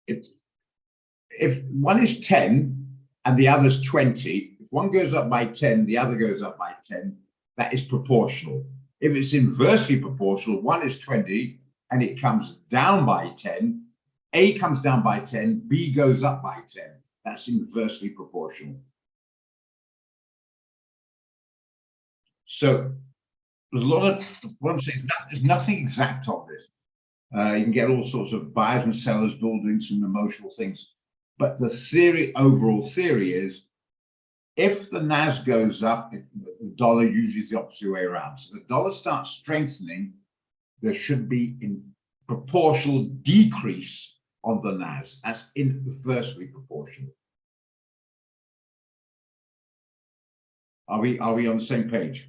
if one is 10 and the other's 20, if one goes up by 10, the other goes up by 10, that is proportional. If it's inversely proportional, one is 20 and it comes down by 10, A comes down by 10, B goes up by 10. That's inversely proportional. So there's a lot of, what I'm saying is there's nothing exact on this. You can get all sorts of buyers and sellers all doing some emotional things. But the theory, overall theory is, if the NAS goes up, the dollar usually is the opposite way around. So the dollar starts strengthening, there should be a proportional decrease on the NAS. That's inversely proportional. Are we on the same page?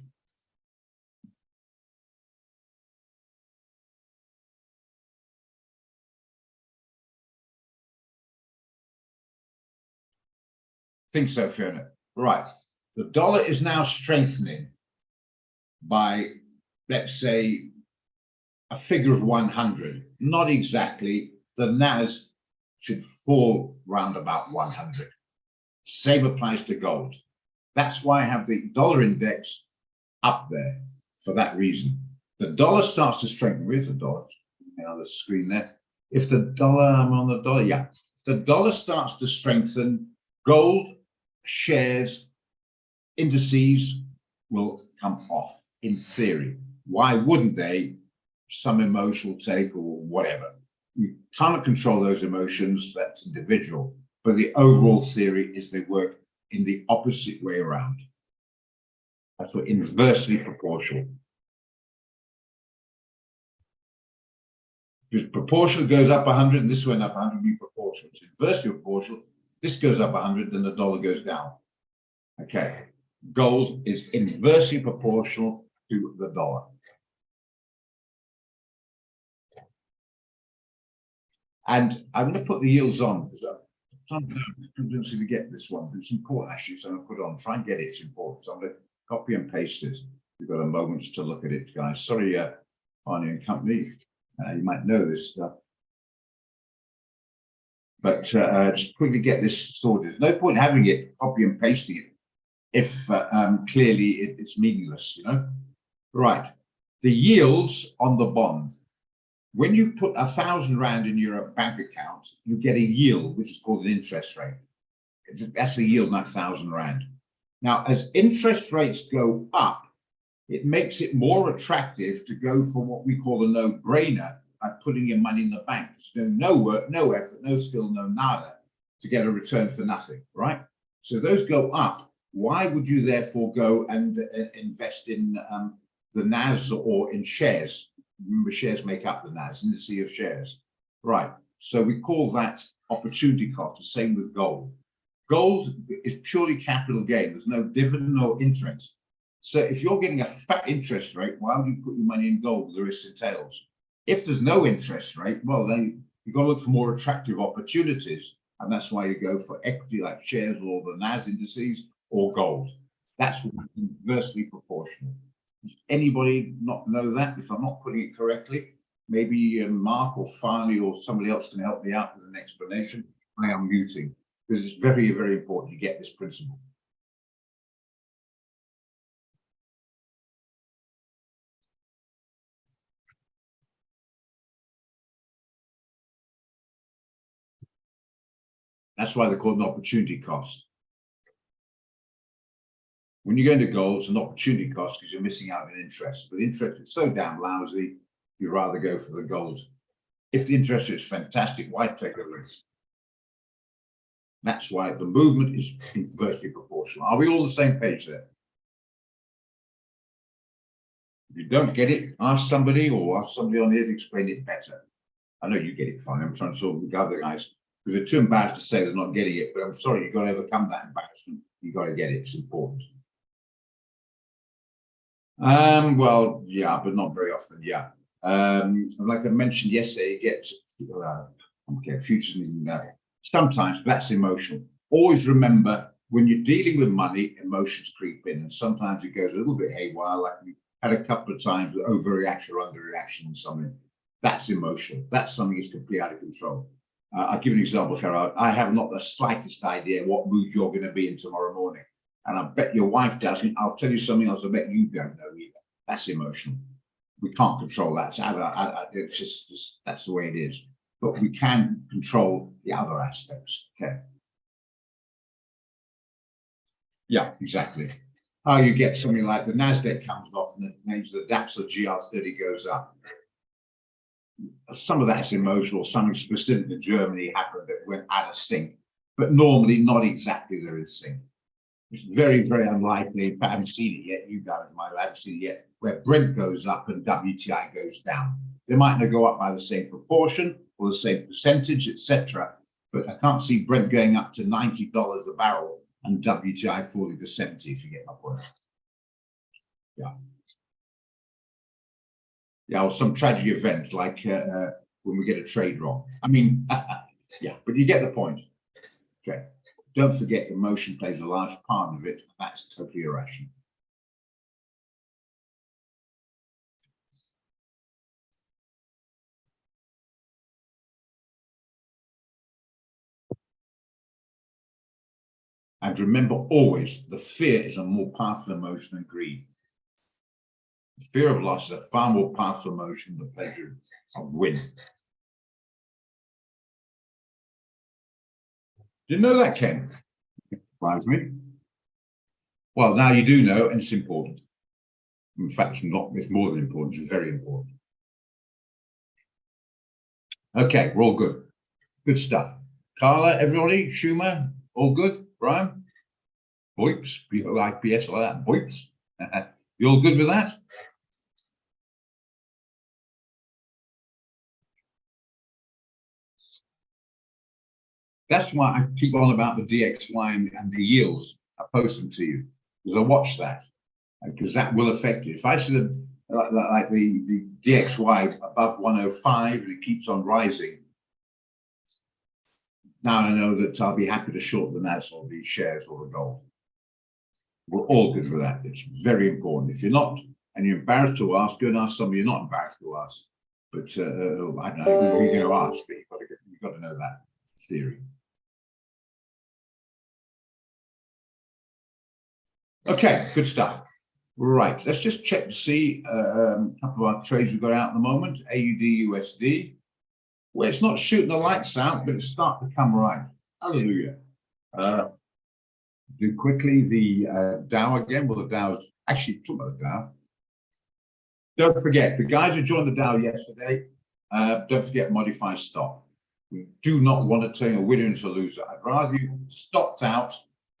Think so, Fiona. Right. The dollar is now strengthening by, let's say, a figure of 100. Not exactly. The NAS should fall round about 100. Same applies to gold. That's why I have the dollar index up there for that reason. The dollar starts to strengthen. Where's the dollar? On the screen there. If the dollar, I'm on the dollar, yeah. If the dollar starts to strengthen, gold, shares, indices will come off in theory. Why wouldn't they? Some emotional take or whatever. You cannot control those emotions, that's individual. But the overall theory is they work in the opposite way around. That's what inversely proportional. Because proportional goes up 100 and this went up 100, be proportional. It's inversely proportional. This goes up 100 and the dollar goes down. Okay. Gold is inversely proportional to the dollar. And I'm going to put the yields on because sometimes I don't seem to get this one. It's important actually, so I'm going to put it on. Try and get it. It's important. So I'm going to copy and paste it. We've got a moment to look at it, guys. Sorry, Barney and Company. You might know this stuff. But just quickly get this sorted. There's no point having it, copy and pasting it, if clearly it's meaningless, you know? Right. The yields on the bond. When you put 1,000 Rand in your bank account, you get a yield, which is called an interest rate. That's the yield on that 1,000 Rand. Now, as interest rates go up, it makes it more attractive to go for what we call a no-brainer, like putting your money in the bank. No work, no effort, no skill, no nada, to get a return for nothing, right? So those go up. Why would you therefore go and invest in the NAS or in shares? Remember, shares make up the NAS, in the sea of shares. Right, so we call that opportunity cost, the same with gold. Gold is purely capital gain. There's no dividend or interest. So if you're getting a fat interest rate, why would you put your money in gold? The risk entails. If there's no interest rate, well, then you've got to look for more attractive opportunities. And that's why you go for equity like shares or the NAS indices or gold. That's inversely proportional. Does anybody not know that? If I'm not putting it correctly, maybe Mark or Farley or somebody else can help me out with an explanation. I am muting because it's very, very important you get this principle. That's why they're called an opportunity cost. When you go into gold, it's an opportunity cost because you're missing out on interest. But interest is so damn lousy, you'd rather go for the gold. If the interest is fantastic, why take a risk? That's why the movement is inversely proportional. Are we all on the same page there? If you don't get it, ask somebody or ask somebody on here to explain it better. I know you get it fine. I'm trying to sort of the other guys because they're too embarrassed to say they're not getting it. But I'm sorry, you've got to overcome that embarrassment. You've got to get it. It's important. Well, yeah, but not very often. Yeah. Like I mentioned yesterday, you get futures in that. Sometimes that's emotional. Always remember when you're dealing with money, emotions creep in, and sometimes it goes a little bit haywire. Like we had a couple of times with overreaction or underreaction and something. That's emotional. That's something that's completely out of control. I'll give you an example, Gerard. I have not the slightest idea what mood you're going to be in tomorrow morning. And I bet your wife doesn't. I'll tell you something else I bet you don't know either. That's emotional. We can't control that. It's just that's the way it is. but we can control the other aspects. Okay. Yeah, exactly. How you get something like the Nasdaq comes off and it means the DAX or GR30 goes up. Some of that's emotional. Something specific in Germany happened that went out of sync, but normally not exactly they're in sync. It's very, very unlikely. I haven't seen it yet. You guys might have seen it yet, where Brent goes up and WTI goes down. They might not go up by the same proportion or the same percentage, etc. But I can't see Brent going up to $90 a barrel and WTI falling to 70, if you get my point. Yeah. Yeah, or some tragic event like when we get a trade wrong. I mean, yeah, but you get the point. Okay. Don't forget, emotion plays a large part of it. That's totally irrational. And remember always, the fear is a more powerful emotion than greed. The fear of loss is a far more powerful emotion than the pleasure of win. Didn't know that, Ken? Surprised me. Well, now you do know, and it's important. In fact, it's more than important, it's very important. Okay, we're all good. Good stuff. Carla, everybody, Schumer, all good? Brian? Boips, IPS like that, boips. You all good with that? That's why I keep on about the DXY and the yields. I post them to you because I watch that, because that will affect it. If I see like the DXY above 105 and it keeps on rising, now I know that I'll be happy to short the NAS or the shares or the gold. We're all good with that. It's very important. If you're not and you're embarrassed to ask, go and ask somebody you're not embarrassed to ask. But I don't know who you're going to ask, but you've got to know that theory. Okay, good stuff. Right, let's just check to see a couple of our trades we've got out at the moment. AUD USD. Well, it's not shooting the lights out, but it's starting to come right. Hallelujah. Do quickly the Dow again. Well, the Dow's actually talking about the Dow. Don't forget, the guys who joined the Dow yesterday, don't forget modify stop. We do not want to turn a winner into a loser. I'd rather you stopped out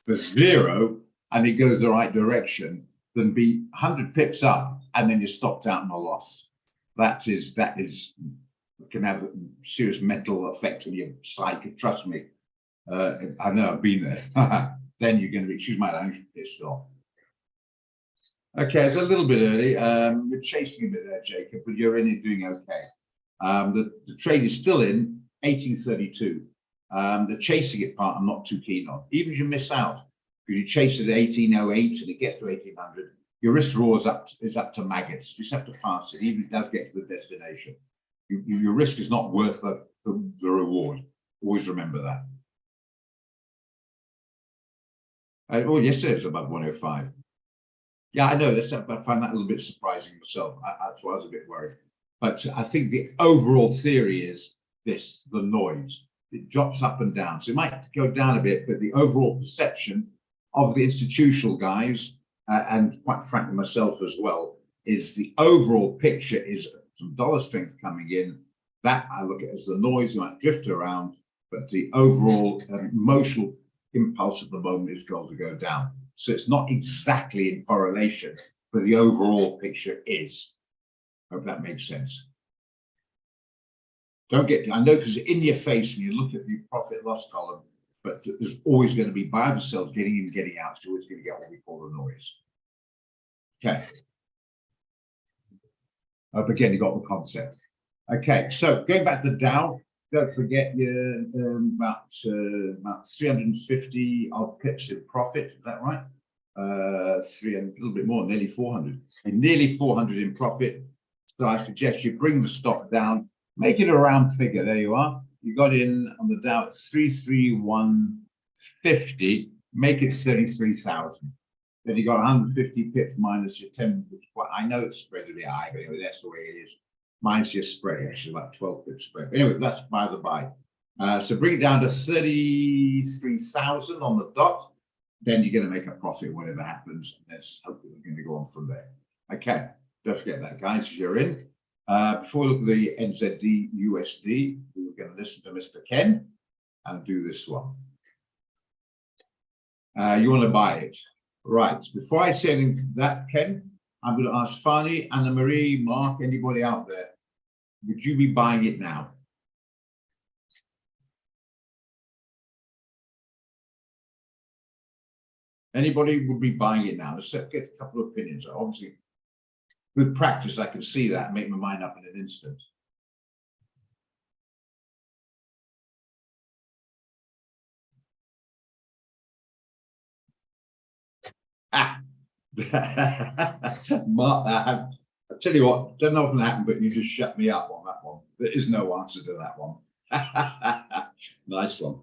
for 0 and it goes the right direction than be 100 pips up and then you're stopped out in a loss. That is can have a serious mental effect on your psyche. Trust me. I know I've been there. Then you're going to be, excuse my language, pissed off. Okay, it's a little bit early. We're chasing a bit there, Jacob, but you're in it doing okay. The trade is still in 1832. The chasing it part I'm not too keen on. Even if you miss out, because you chase it at 1808 and it gets to 1800, your risk reward is up to maggots. You just have to pass it, even if it does get to the destination. Your risk is not worth the reward. Always remember that. Oh, yes, it is above 105. Yeah, I know. I find that a little bit surprising myself. That's why I was a bit worried. But I think the overall theory is this: the noise. It drops up and down. So it might go down a bit, but the overall perception of the institutional guys, and quite frankly myself as well, is the overall picture is some dollar strength coming in. That I look at as the noise. You might drift around, but the overall emotional impulse at the moment is gold to go down. So it's not exactly in correlation, but the overall picture is. Hope that makes sense. Don't get, I know, because in your face when you look at the profit loss column, but there's always going to be buy and sells getting in and getting out. So you're always going to get what we call the noise. Okay. Again, you got the concept. Okay, so going back to Dow, don't forget you're about 350 odd pips in profit. Is that right? 300, a little bit more, nearly 400. And nearly 400 in profit. So I suggest you bring the stock down, make it a round figure. There you are. You got in on the Dow at 33150. Make it 33,000. Then you got 150 pips minus your 10. Which, I know it's spread really high, but anyway, that's the way it is. Mine's your spread, actually, like 12 pip spread. Anyway, that's by the by. So bring it down to 33,000 on the dot. Then you're going to make a profit, whatever happens. Let's hope we're going to go on from there. Okay, don't forget that, guys, as you're in. Before we look at the NZD USD, we're going to listen to Mr. Ken and do this one. You want to buy it. Right. Before I say anything to that, Ken, I'm going to ask Fanny, Anna Marie, Mark, anybody out there, would you be buying it now? Anybody would be buying it now? Let's get a couple of opinions. Obviously, with practice, I can see that, make my mind up in an instant. Mark, I tell you what, doesn't often happen, but you just shut me up on that one. There is no answer to that one. Nice one.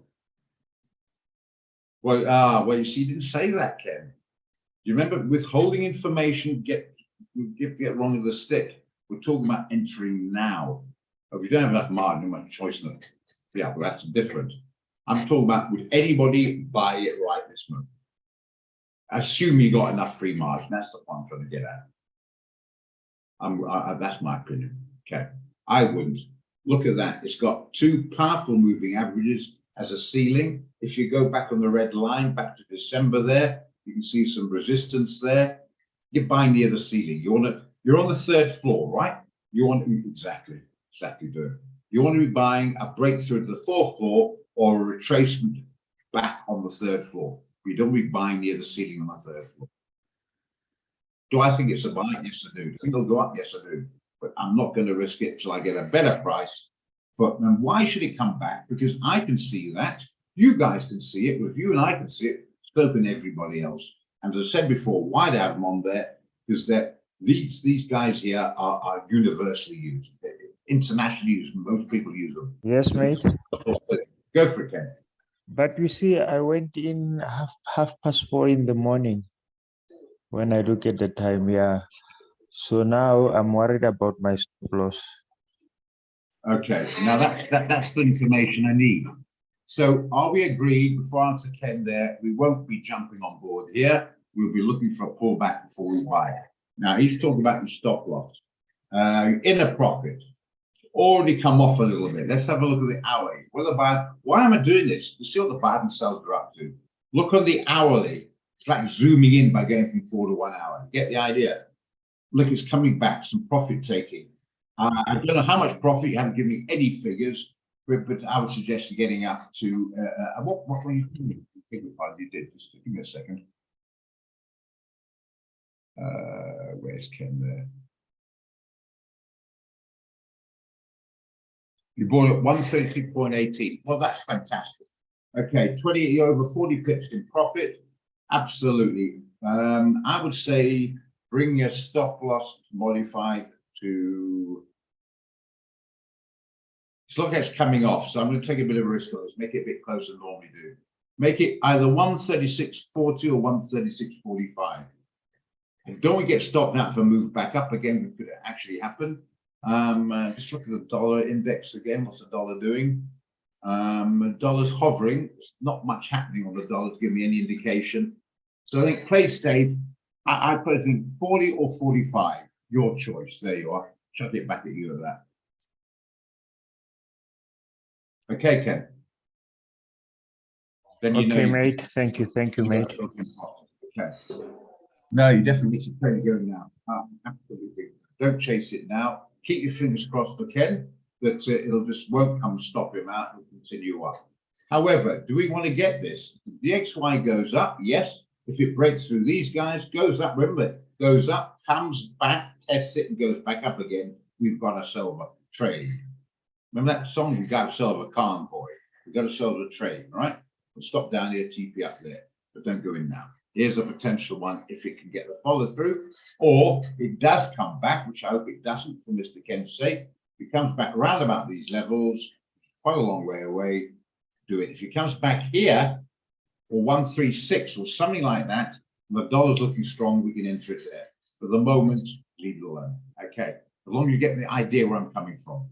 Well, you see, you didn't say that, Ken. You remember withholding information get wrong with the stick. We're talking about entering now. If you don't have enough margin, much choice in it. Yeah, well, that's different. I'm talking about, would anybody buy it right this month? Assume you got enough free margin. That's the point I'm trying to get at. That's my opinion. Okay, I wouldn't. Look at that. It's got two powerful moving averages as a ceiling. If you go back on the red line, back to December there, you can see some resistance there. You're buying near the ceiling. You're on the third floor, right? You want to exactly do it. You want to be buying a breakthrough to the fourth floor or a retracement back on the third floor. You don't be buying near the ceiling on the third floor. Do I think it's a buy? Yes, I do. Do I think it'll go up? Yes, I do. But I'm not going to risk it till I get a better price. And why should it come back? Because I can see that. You guys can see it. If you and I can see it, so can everybody else. And as I said before, why do I have them on there? Because that these guys here are universally used. They're internationally used. Most people use them. Yes, mate. Go for it, Ken. But you see, I went in half past 4 in the morning when I look at the time, yeah. So now I'm worried about my stop loss. Okay, now that's the information I need. So are we agreed, before I answer Ken there, we won't be jumping on board here. We'll be looking for a pullback before we buy it. Now he's talking about the stop loss. In a profit. Already come off a little bit. Let's have a look at the hourly. Why am I doing this? You see what the buy and sell are up to. Look on the hourly. It's like zooming in by going from 4 to 1 hour. Get the idea? Look, it's coming back, some profit taking. I don't know how much profit, you haven't given me any figures, but I would suggest you're getting up to, what were you doing? You did, just give me a second. Where's Ken there? You bought it 132.18. Well, that's fantastic. Okay, 20 over 40 pips in profit. Absolutely. I would say bring your stop loss modified to. It's like it's coming off, so I'm going to take a bit of a risk on this. Make it a bit closer than normally do. Make it either 136.40 or 136.45. And don't we get stopped out for a move back up again? It could actually happen. Just look at the dollar index again. What's the dollar doing? Dollar's hovering. There's not much happening on the dollar to give me any indication. So I think play safe. I probably think 40 or 45. Your choice. There you are. Chuck it back at you at that. Okay, Ken. Then you okay, know mate. Thank you, mate. Okay. No, you definitely need to play going now. Absolutely. Don't chase it now. Keep your fingers crossed for Ken that it'll just won't come stop him out and continue up. However, do we want to get this? The XY goes up, yes. If it breaks through these guys, goes up, remember, goes up, comes back, tests it, and goes back up again. We've got ourselves a trade. Remember that song? We got ourselves a calm boy. We got ourselves a trade, right? We'll stop down here, TP up there, but don't go in now. Here's a potential one if it can get the follow through, or it does come back, which I hope it doesn't, for Mr. Ken's sake. If it comes back around about these levels, it's quite a long way away, do it. If it comes back here, or 136 or something like that, and the dollar's looking strong, we can enter it there. For the moment, leave it alone. Okay. as long as you get the idea where I'm coming from.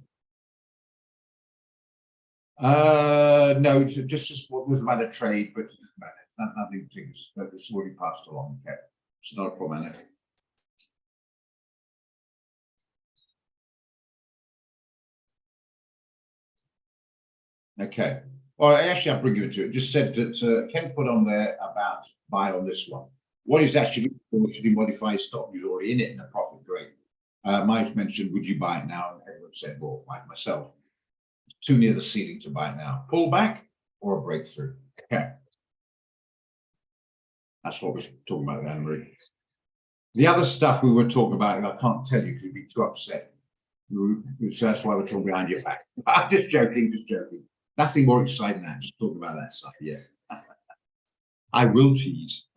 No, just what was about a trade, but it doesn't matter. Nothing to it's already passed along. Okay, it's not a problem. Anyway. Okay. Well, actually, I'll bring you into it. Just said that Ken put on there about buy on this one. What is actually for? Should he modify stock? He's already in it in a profit grade. Mike mentioned, would you buy it now? And everyone said, well, like myself, it's too near the ceiling to buy it now. Pull back or a breakthrough. Okay. That's what we're talking about, Anne-Marie. The other stuff we were talking about, I can't tell you because you'd be too upset. So that's why we're talking behind your back. I'm just joking, just joking. Nothing more exciting than that. Just talking about that stuff, yeah. I will tease.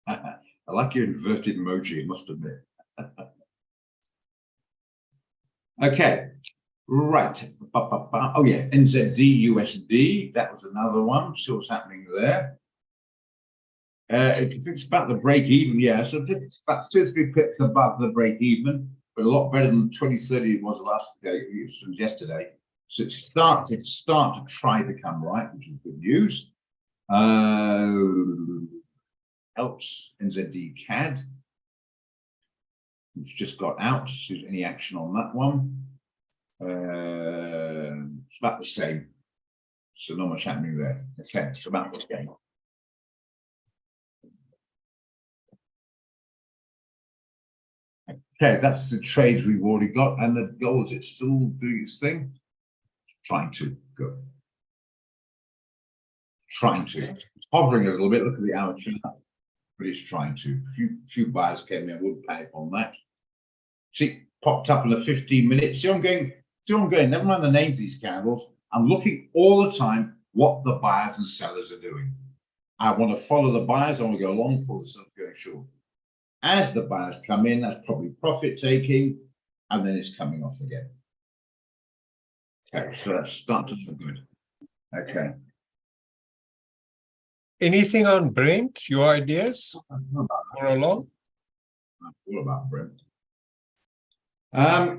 I like your inverted emoji, I must admit. Okay, right. Oh yeah, NZD, USD. That was another one. See what's happening there. If it's about the break even, yeah. So it's about 2 or 3 pips above the break even, but a lot better than 2030 it was last day, from yesterday. So it's start to try to come right, which is good news. Helps NZD CAD, which just got out. So any action on that one? It's about the same. So not much happening there. Okay, so about what's going on. Okay, that's the trades we've already got, and the gold, it's still doing its thing. Trying to go. Trying to. It's hovering a little bit. Look at the hour chart, but it's trying to. Few buyers came in. I wouldn't panic on that. See, popped up in the 15 minutes. See, I'm going. Never mind the names of these candles. I'm looking all the time what the buyers and sellers are doing. I want to follow the buyers. I want to go long for the sellers going short. As the buyers come in, that's probably profit taking, and then it's coming off again. Okay, so that's starting to look good. Okay. Anything on Brent? Your ideas for along? I'm full about Brent.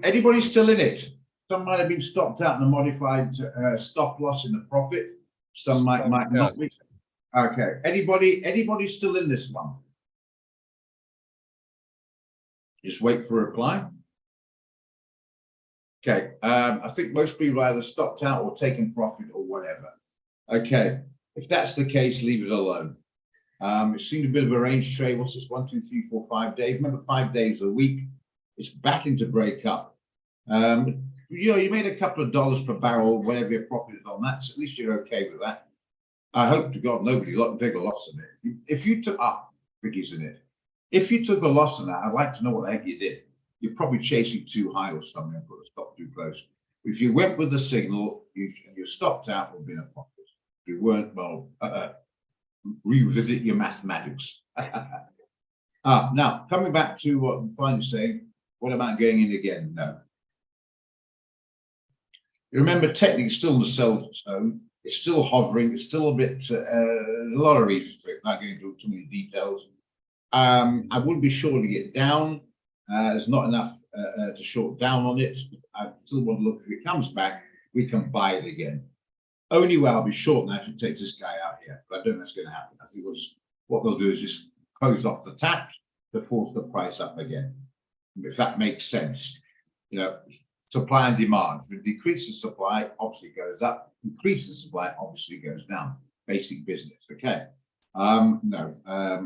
Anybody still in it? Some might have been stopped out in a modified stop loss in the profit. Some might not be. Okay. Anybody still in this one? Just wait for a reply. Okay. I think most people either stopped out or taken profit or whatever. Okay. If that's the case, leave it alone. It seemed a bit of a range trade. What's this? 1, 2, 3, 4, 5 days. Remember, 5 days a week. It's batting to break up. You know, you made a couple of dollars per barrel, whatever your profit is on that. So at least you're okay with that. I hope to God nobody take a loss in it. If you took up biggies in it, if you took a loss on that, I'd like to know what the heck you did. You're probably chasing too high or something and put a stop too close. If you went with the signal, you stopped out, would have been a profit. If you weren't, well, revisit your mathematics. Now, coming back to what I'm finally saying, what about going in again? No. You remember, technically, still in the sell zone. It's still hovering. It's still a bit, a lot of reasons for it. Not going into too many details. I wouldn't be shorting it down. There's not enough to short down on it. I still want to look, if it comes back, we can buy it again. Only way I'll be short now if it takes this guy out here. But I don't think that's going to happen. I think what they'll do is just close off the tap to force the price up again. If that makes sense. You know, supply and demand. If it decreases supply, obviously goes up. Increases supply, obviously goes down. Basic business. Okay. No,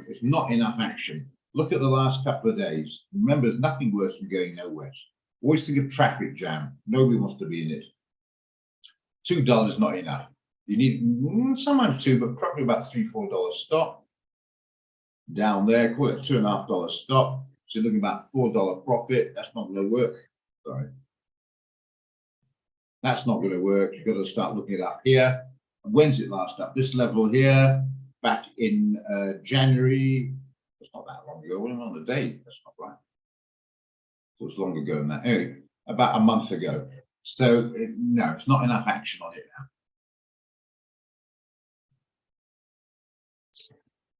it's not enough action. Look at the last couple of days. Remember, there's nothing worse than going nowhere. Always think of traffic jam. Nobody wants to be in it. $2 is not enough. You need sometimes $2, but probably about $3, $4 stop. Down there, call it $2.50 stop. So you're looking about $4 profit. That's not going to work. Sorry. That's not going to work. You've got to start looking it up here. When's it last up? This level here, back in January. It's not that long ago. What on the date? That's not right. So it's long ago than that. Anyway, about a month ago. So no, it's not enough action on it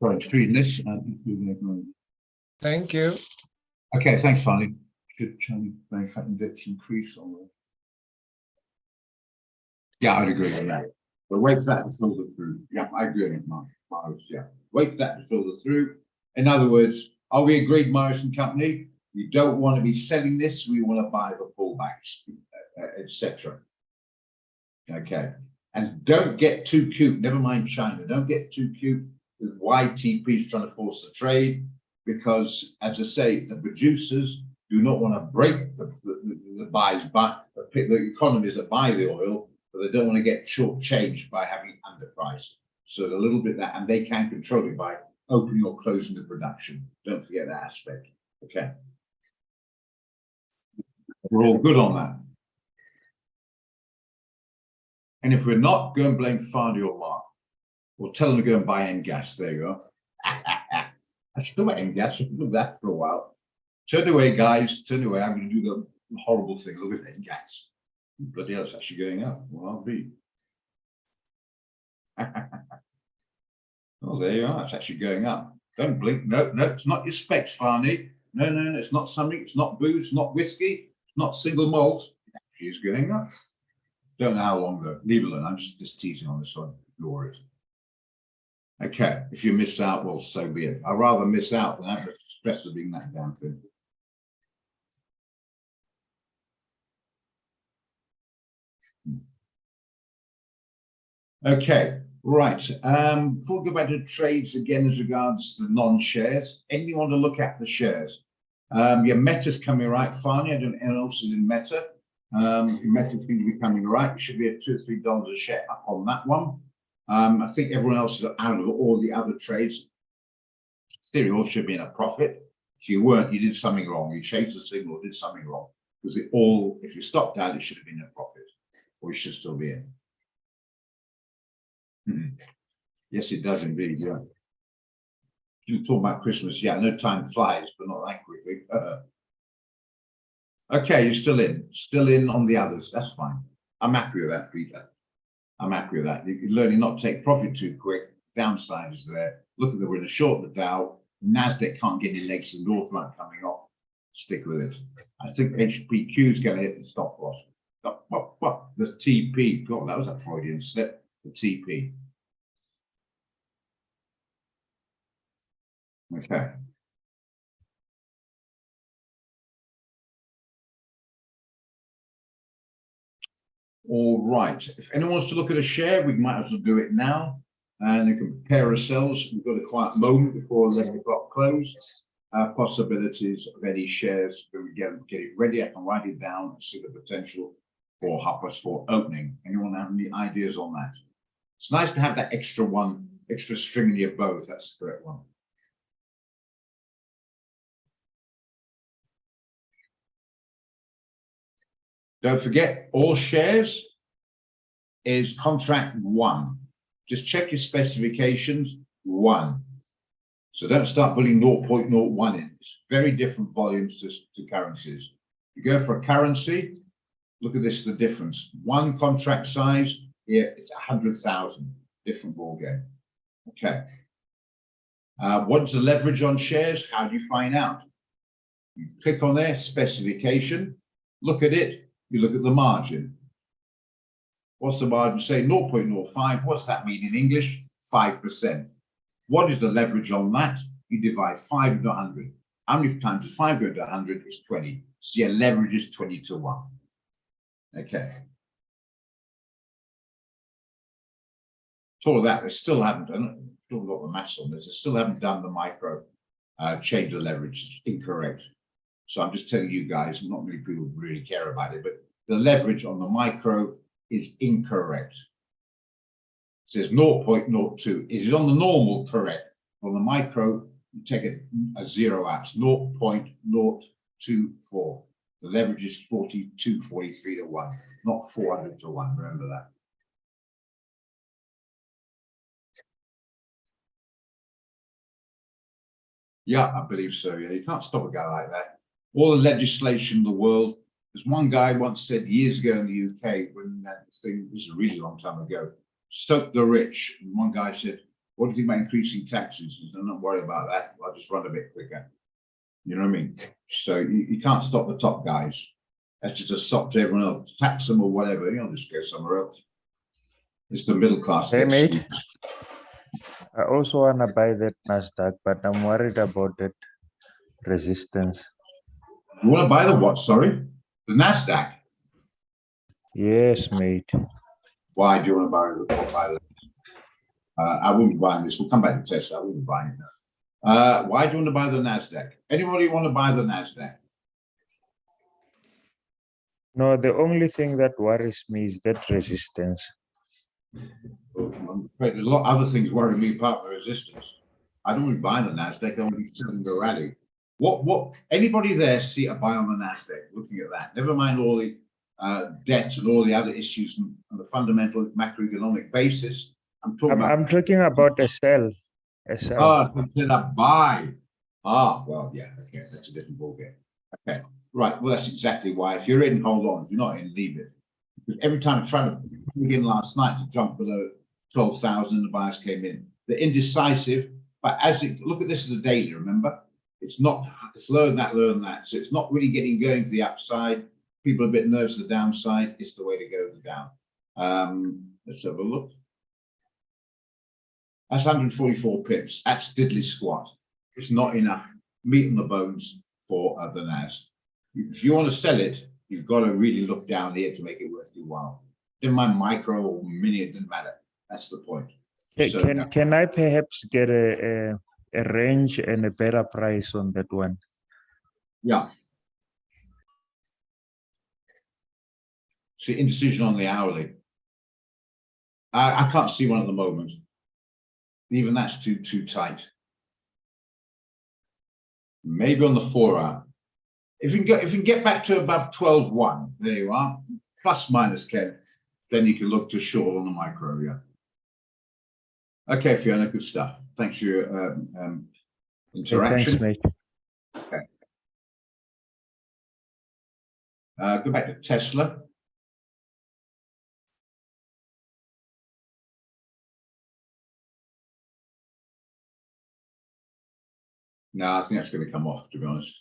now. Sorry, just reading this. Thank you. Okay, thanks, Fanny. Should Chinese manufacturing index increase on the? Yeah, I'd agree with that. But wait for that to filter through. Yeah, I agree with Mark. Yeah, wait for that to filter through. In other words, are we agreed, Morris and Company? We don't want to be selling this. We want to buy the pullbacks, etc. Okay, and don't get too cute. Never mind China. Don't get too cute with YTP is trying to force the trade, because, as I say, the producers do not want to break the buys back, the economies that buy the oil, but they don't want to get shortchanged by having underpriced. So a little bit that, and they can control it by opening or closing the production. Don't forget that aspect. Okay. We're all good on that. And if we're not, go and blame Fardy or Mark. Or tell them to go and buy Engas. There you go. I should talk about Engas. I should do that for a while. Turn away, guys. Turn away. I'm going to do the horrible thing. Look at Engas. Bloody hell, it's actually going up. Well, I'll be. Oh, there you are. It's actually going up. Don't blink. No, no, it's not your specs, Farney. No, no, no, it's not something. It's not booze, not whiskey, not single malt. It actually is going up. Don't know how long though. Leave it alone. I'm just teasing on this one. Ignore it. Okay. If you miss out, well, so be it. I'd rather miss out than have the stress of being that damn thing. Okay. Right. Before we go back to trades again as regards the non-shares, anyone want to look at the shares? Your Meta's coming right, Farney. I don't know anyone else is in Meta. Meta seems to be coming right. It should be at $2 or $3 a share up on that one. I think everyone else is out of all the other trades. Theory all should be in a profit. If you weren't, you did something wrong. You chased the signal, did something wrong. Because it all, if you stopped out, it should have been a profit, or you should still be in. Yes, it does indeed. Yeah. You talk about Christmas. Yeah, no time flies, but not that quickly. Okay, you're still in on the others. That's fine. I'm happy with that, Peter. I'm happy with that. You're learning not to take profit too quick. Downside is there. Look at the we're in a short the Dow. NASDAQ can't get any legs to the north line coming off. Stick with it. I think HPQ is going to hit the stop loss. What? The TP. God, that was a Freudian slip. The TP. Okay. All right. If anyone wants to look at a share, we might as well do it now. And you can compare ourselves. We've got a quiet moment before 11 o'clock close. Possibilities of any shares when we get it ready. I can write it down and see the potential for 4:30 opening. Anyone have any ideas on that? It's nice to have that extra string in your bow. That's the correct one. Don't forget, all shares is contract 1. Just check your specifications, 1. So don't start putting 0.01 in. It's very different volumes to currencies. You go for a currency, look at this, the difference. 1 contract size, here it's 100,000, different ball game. Okay. What's the leverage on shares? How do you find out? You click on their specification, look at it. You look at the margin. What's the margin? Say 0.05. What's that mean in English? 5%. What is the leverage on that? You divide 5 into 100. How many times is 5 going to 100? It's 20. So your leverage is 20 to 1. Okay. So that they still haven't done. Still got the maths on this. They still haven't done the micro change of leverage. It's incorrect. So I'm just telling you guys, not many people really care about it, but the leverage on the micro is incorrect. It says 0.02. Is it on the normal correct? On the micro, you take a 0 out. It's 0.024. The leverage is 42.43 to 1, not 400 to 1. Remember that. Yeah, I believe so. Yeah, you can't stop a guy like that. All the legislation in the world. There's one guy once said years ago in the UK when that thing, this is a really long time ago, stoke the rich. And one guy said, What do you think about increasing taxes? I'm not worried about that. I'll just run a bit quicker. You know what I mean? So you can't stop the top guys. That's just a stop to everyone else. Tax them or whatever. You'll just go somewhere else. It's the middle class. Hey, gets mate. squeezed. I also want to buy that Nasdaq, but I'm worried about that resistance. You want to buy the what? Sorry, the Nasdaq. Yes, mate. Why do you want to buy the? I wouldn't be buying this. We'll come back to Tesla. I wouldn't be buying it. Why do you want to buy the Nasdaq? Anybody want to buy the Nasdaq? No, the only thing that worries me is that resistance. I'm afraid there's a lot of other things worrying me apart from the resistance. I don't want to buy the Nasdaq. I want to be selling the rally. What? Anybody there see a buy on the Nasdaq? Looking at that, never mind all the debt and all the other issues and the fundamental macroeconomic basis. I'm talking about. I'm talking about a sell. A sell. Ah, consider buy. Ah, well, yeah, okay, that's a different ballgame. Okay, right. Well, that's exactly why. If you're in, hold on. If you're not in, leave it. Because every time I tried to begin last night to jump below 12,000, the buyers came in. They're indecisive, but as it look at this as a daily, remember, it's not. It's lower than that, lower than that. So it's not really getting going to the upside. People are a bit nervous the downside. It's the way to go down. Let's have a look. That's 144 pips. That's diddly squat. It's not enough meat on the bones for the NAS. If you want to sell it, you've got to really look down here to make it worth your while. Never mind micro or mini, it doesn't matter. That's the point. So, Can I perhaps get a range and a better price on that one? yeah. See, indecision on the hourly. I can't see one at the moment. Even that's too tight. Maybe on the 4 hour. If you can get back to above 12.1, there you are, plus minus Ken, then you can look to short on the micro. Yeah. Okay, Fiona, good stuff. Thanks for your interaction. Thanks, mate. Okay. Go back to Tesla. No, I think that's going to come off, to be honest.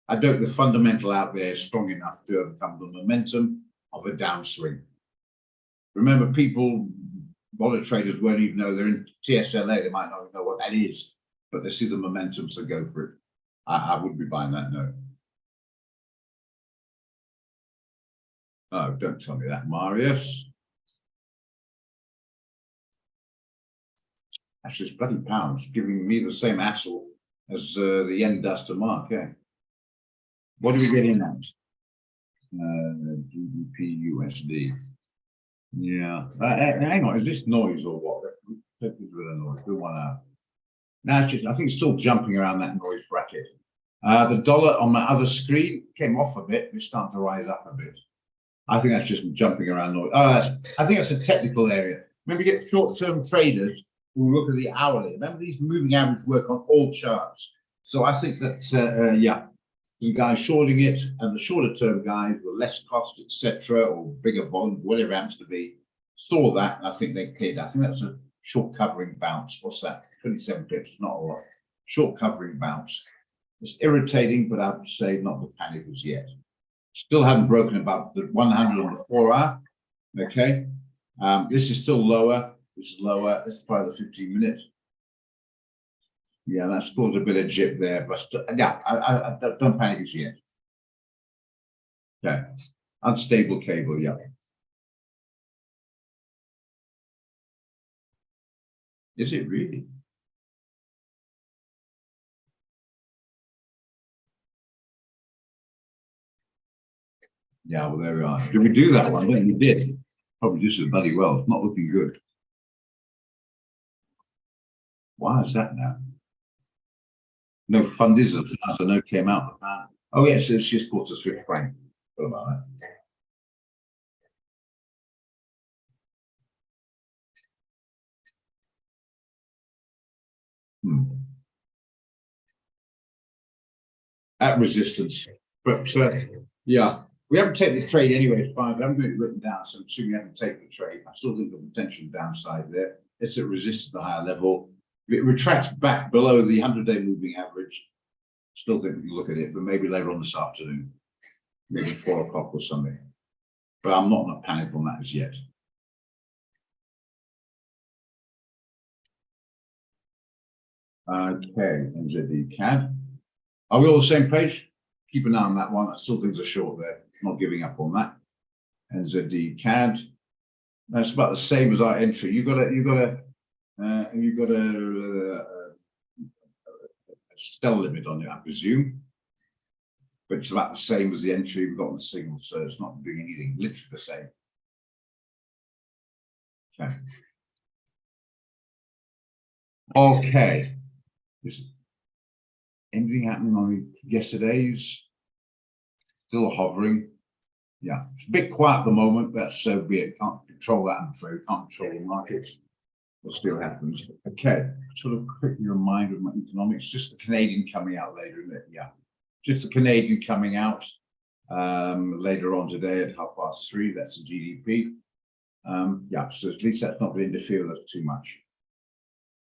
I don't think the fundamental out there is strong enough to overcome the momentum of a downswing. Remember, people, a lot of traders won't even know they're in TSLA. They might not even know what that is, but they see the momentum, so go for it. I wouldn't be buying that, no. Oh, don't tell me that, Marius. That's just bloody pounds, giving me the same hassle as the yen does to Mark, yeah. What do we get in at? GBP USD. Yeah. Hang on, is this noise or what? Let's do a noise. Do 1 hour. Now it's just, I think it's still jumping around that noise bracket. The dollar on my other screen came off a bit. It's starting to rise up a bit. I think that's just jumping around noise. Oh, I think that's a technical area. Remember, you get short-term traders who look at the hourly. Remember, these moving averages work on all charts. So I think that, yeah, you guys shorting it and the shorter term guys with less cost, etc., or bigger volume, whatever it happens to be, saw that. And I think they cleared. I think that's a short covering bounce. What's that? 27 pips, not a lot. Short covering bounce. It's irritating, but I would say not the panic as yet. Still haven't broken above the 100 on the 4 hour. Okay. This is still lower. This is lower. Let's try the 15 minutes. Yeah, that's caused a bit of jip there, but yeah, I don't panic as yet. Okay. Unstable cable, yeah. Is it really? Yeah, well, there we are. Did we do that one? I think we did. Probably just as bloody well. It's not looking good. Why is that now? No fundism, I don't know, came out. Oh, yes, it's just caught a Swiss franc. What about that? At resistance. But yeah, we haven't taken the trade anyway, it's fine, but I haven't got it written down, so I'm assuming we haven't taken the trade. I still think the potential downside there. it's at resistance at the higher level. If it retracts back below the 100-day moving average, still think we can look at it, but maybe later on this afternoon, maybe 4 o'clock or something. But I'm not in a panic on that as yet. Okay, NZD CAD. Are we all the same page? Keep an eye on that one. I still think it's short there. Not giving up on that. NZD CAD. That's about the same as our entry. You've got a sell limit on it, I presume. But it's about the same as the entry we've got on the signal, so it's not doing anything. Literally the same. Okay. Okay. Is anything happening on yesterday's? Still hovering. Yeah, it's a bit quiet at the moment, but so be it. Can't control that, I'm afraid. Can't control the markets. What still happens. Okay, sort of quickly remind of my economics. Just the Canadian coming out later, isn't it? Yeah, just the Canadian coming out later on today at 3:30. That's the GDP. Yeah, so at least that's not going to interfere with us too much.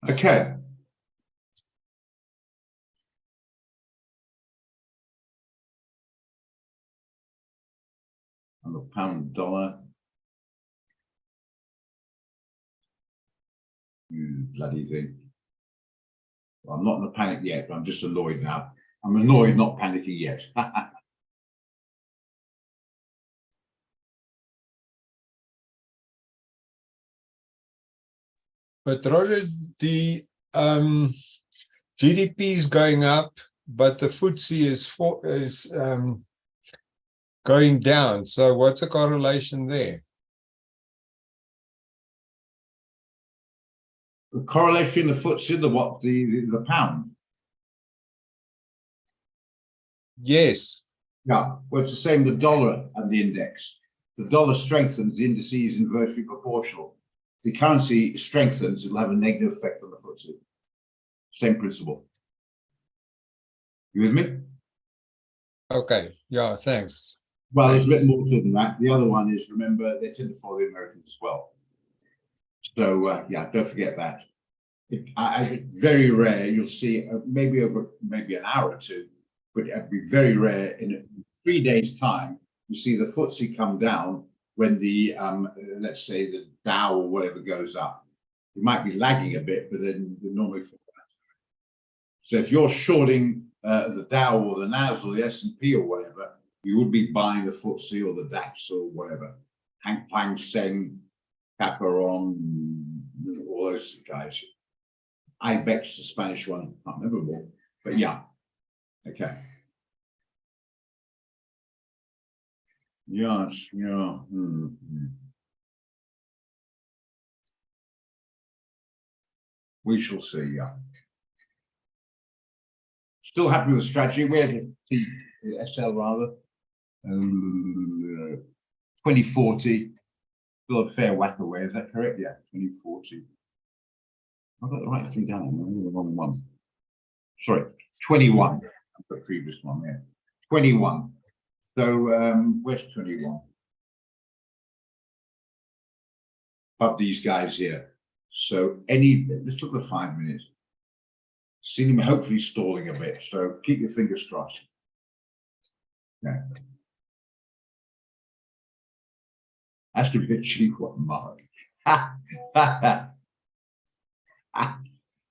Okay. And the pound dollar. Bloody thing. Well, I'm not in a panic yet, but I'm just annoyed now. I'm annoyed, not panicking yet. But Roger, the GDP is going up, but the FTSE is going down. So what's the correlation there? The correlation, the FTSE, the pound. Yes. Yeah, well, it's the same, the dollar and the index. The dollar strengthens, the indices is inversely proportional. If the currency strengthens, it'll have a negative effect on the FTSE. Same principle. You with me? Okay. Yeah, thanks. Well, there's a bit more to than that. The other one is, remember, they tend to follow the Americans as well. So, yeah, don't forget that. Very rare, you'll see maybe over an hour or two, but it'd be very rare in 3 days' time, you see the FTSE come down when the, let's say the Dow or whatever goes up. You might be lagging a bit, but then normally. So if you're shorting the Dow or the NAS or the S&P or whatever, you would be buying the FTSE or the DAX or whatever. Hang Seng, Caparon, all those guys. IBEX, the Spanish one, I can't remember more, but yeah. Okay. Yes, yeah. We shall see, yeah. Still happy with the strategy. We had SL rather. 2040. Still a fair whack away, is that correct? Yeah, 2040. I've got the right thing down. I'm on the wrong one. Sorry, 21. I've got the previous one there. 21. So where's 21? But these guys here. So let's look at 5 minutes. See them hopefully stalling a bit. So keep your fingers crossed. Yeah. Has to be a cheap one, Mark. I'm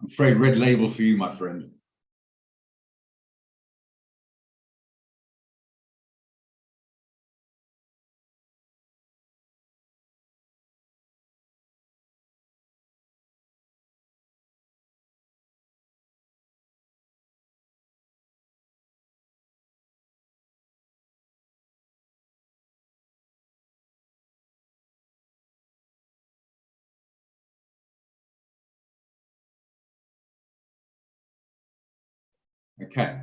afraid red label for you, my friend. Okay.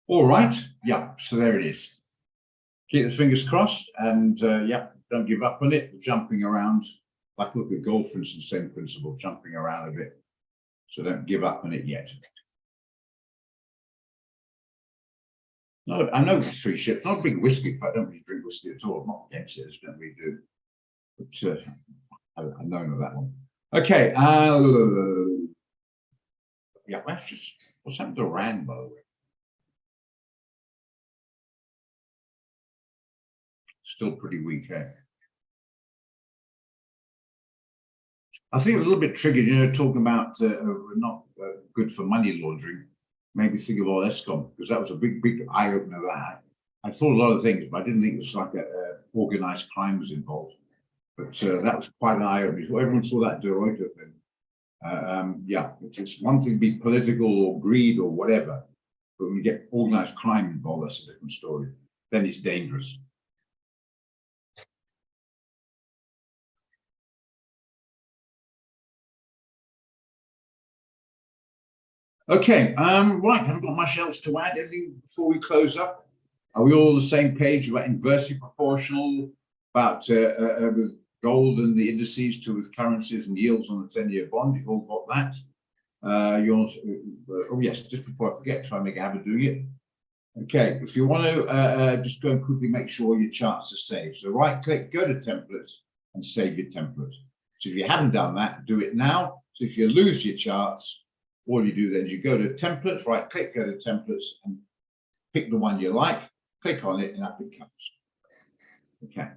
All right. Yeah. So there it is. Keep the fingers crossed, and yeah, don't give up on it. Jumping around, like look at gold, for instance, same principle, jumping around a bit. So don't give up on it yet. No, I know 3 ships. Not a big whiskey. If I don't really drink whiskey at all, I'm not against it. I don't really do. But I know that one. Okay. Yeah, that's just what's happened to Rand, by the way? Still pretty weak, eh? I think a little bit triggered, talking about not good for money laundering. Maybe think of all ESCOM, because that was a big eye opener. That I thought a lot of things, but I didn't think it was like organized crime was involved. But that was quite an eye opener. Everyone saw that Deloitte thing. Yeah, it's one thing to be political or greed or whatever, but when you get organized crime involved, that's a different story. Then it's dangerous. Okay, right, haven't got much else to add. Anything before we close up? Are we all on the same page about inversely proportional, about with gold and the indices to with currencies and yields on the 10-year bond? You've all got that. You also, oh yes, just before I forget, try and make a habit of doing it. Okay, if you want to just go and quickly make sure your charts are saved. So right click, go to templates and save your template. So if you haven't done that, do it now. So if you lose your charts, all you do then is you go to templates, right click, go to templates and pick the one you like, click on it and up it comes. Okay,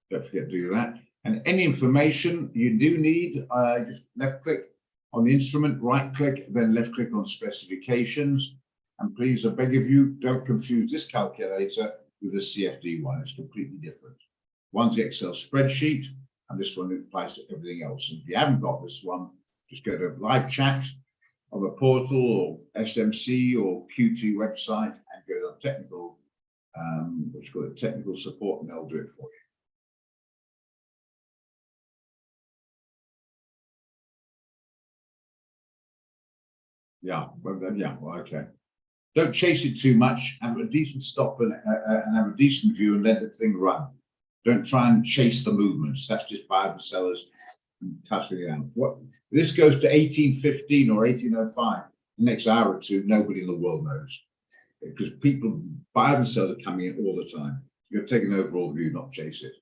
don't forget to do that. And any information you do need, just left click on the instrument, right click, then left click on specifications. And please, I beg of you, don't confuse this calculator with the CFD one. It's completely different. One's the Excel spreadsheet, and this one applies to everything else. And if you haven't got this one, just go to live chat of a portal or SMC or QT website and go to technical, what's called technical support, and they'll do it for you. Yeah, well, okay. Don't chase it too much. Have a decent stop and have a decent view and let the thing run. Don't try and chase the movements. That's just buyers and sellers touching it out. What this goes to 1815 or 1805, the next hour or two, nobody in the world knows. Because people, buyers and sellers are coming in all the time. You're taking an overall view, not chase it.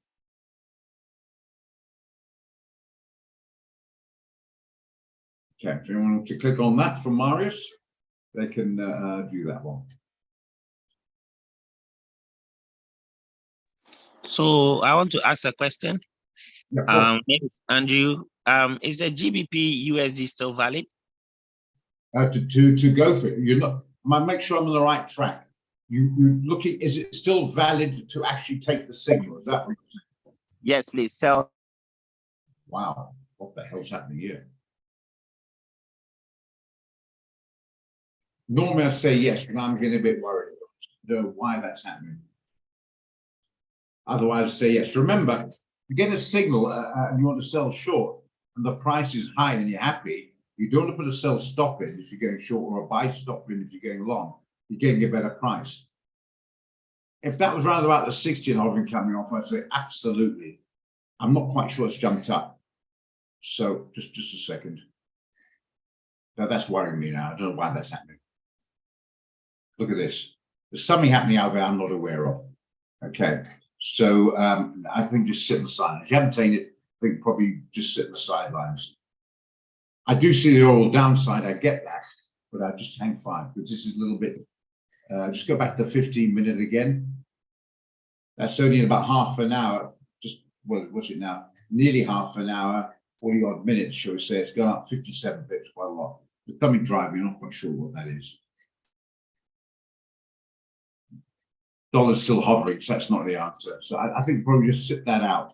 Okay, if anyone wants to click on that from Marius, they can do that one. So I want to ask a question. Yeah, Name is Andrew. Is the GBP USD still valid? To go for it, you're not. Make sure I'm on the right track. You're looking. Is it still valid to actually take the signal? Is that what you're saying? Yes, please sell. Wow, what the hell's happening here? Normally I say yes, but I'm getting a bit worried. I don't know why that's happening. Otherwise, I say yes. Remember, you get a signal and you want to sell short, and the price is high, and you're happy. You don't want to put a sell stop in if you're going short, or a buy stop in if you're going long. You're getting a better price. If that was round about the 60 and hovering coming off, I'd say absolutely. I'm not quite sure it's jumped up. So just a second. Now that's worrying me now. I don't know why that's happening. Look at this. There's something happening out there I'm not aware of. Okay. So I think just sit on the sidelines. If you haven't taken it, I think probably just sit on the sidelines. I do see the overall downside. I get that, but I just hang fire because this is a little bit. Just go back to 15-minute again. That's only in about half an hour. Just what's it now? Nearly half an hour, 40 odd minutes, shall we say? It's gone up 57 bits, quite a lot. There's something driving. I'm not quite sure what that is. Dollar's still hovering, so that's not the answer. So I think probably just sit that out.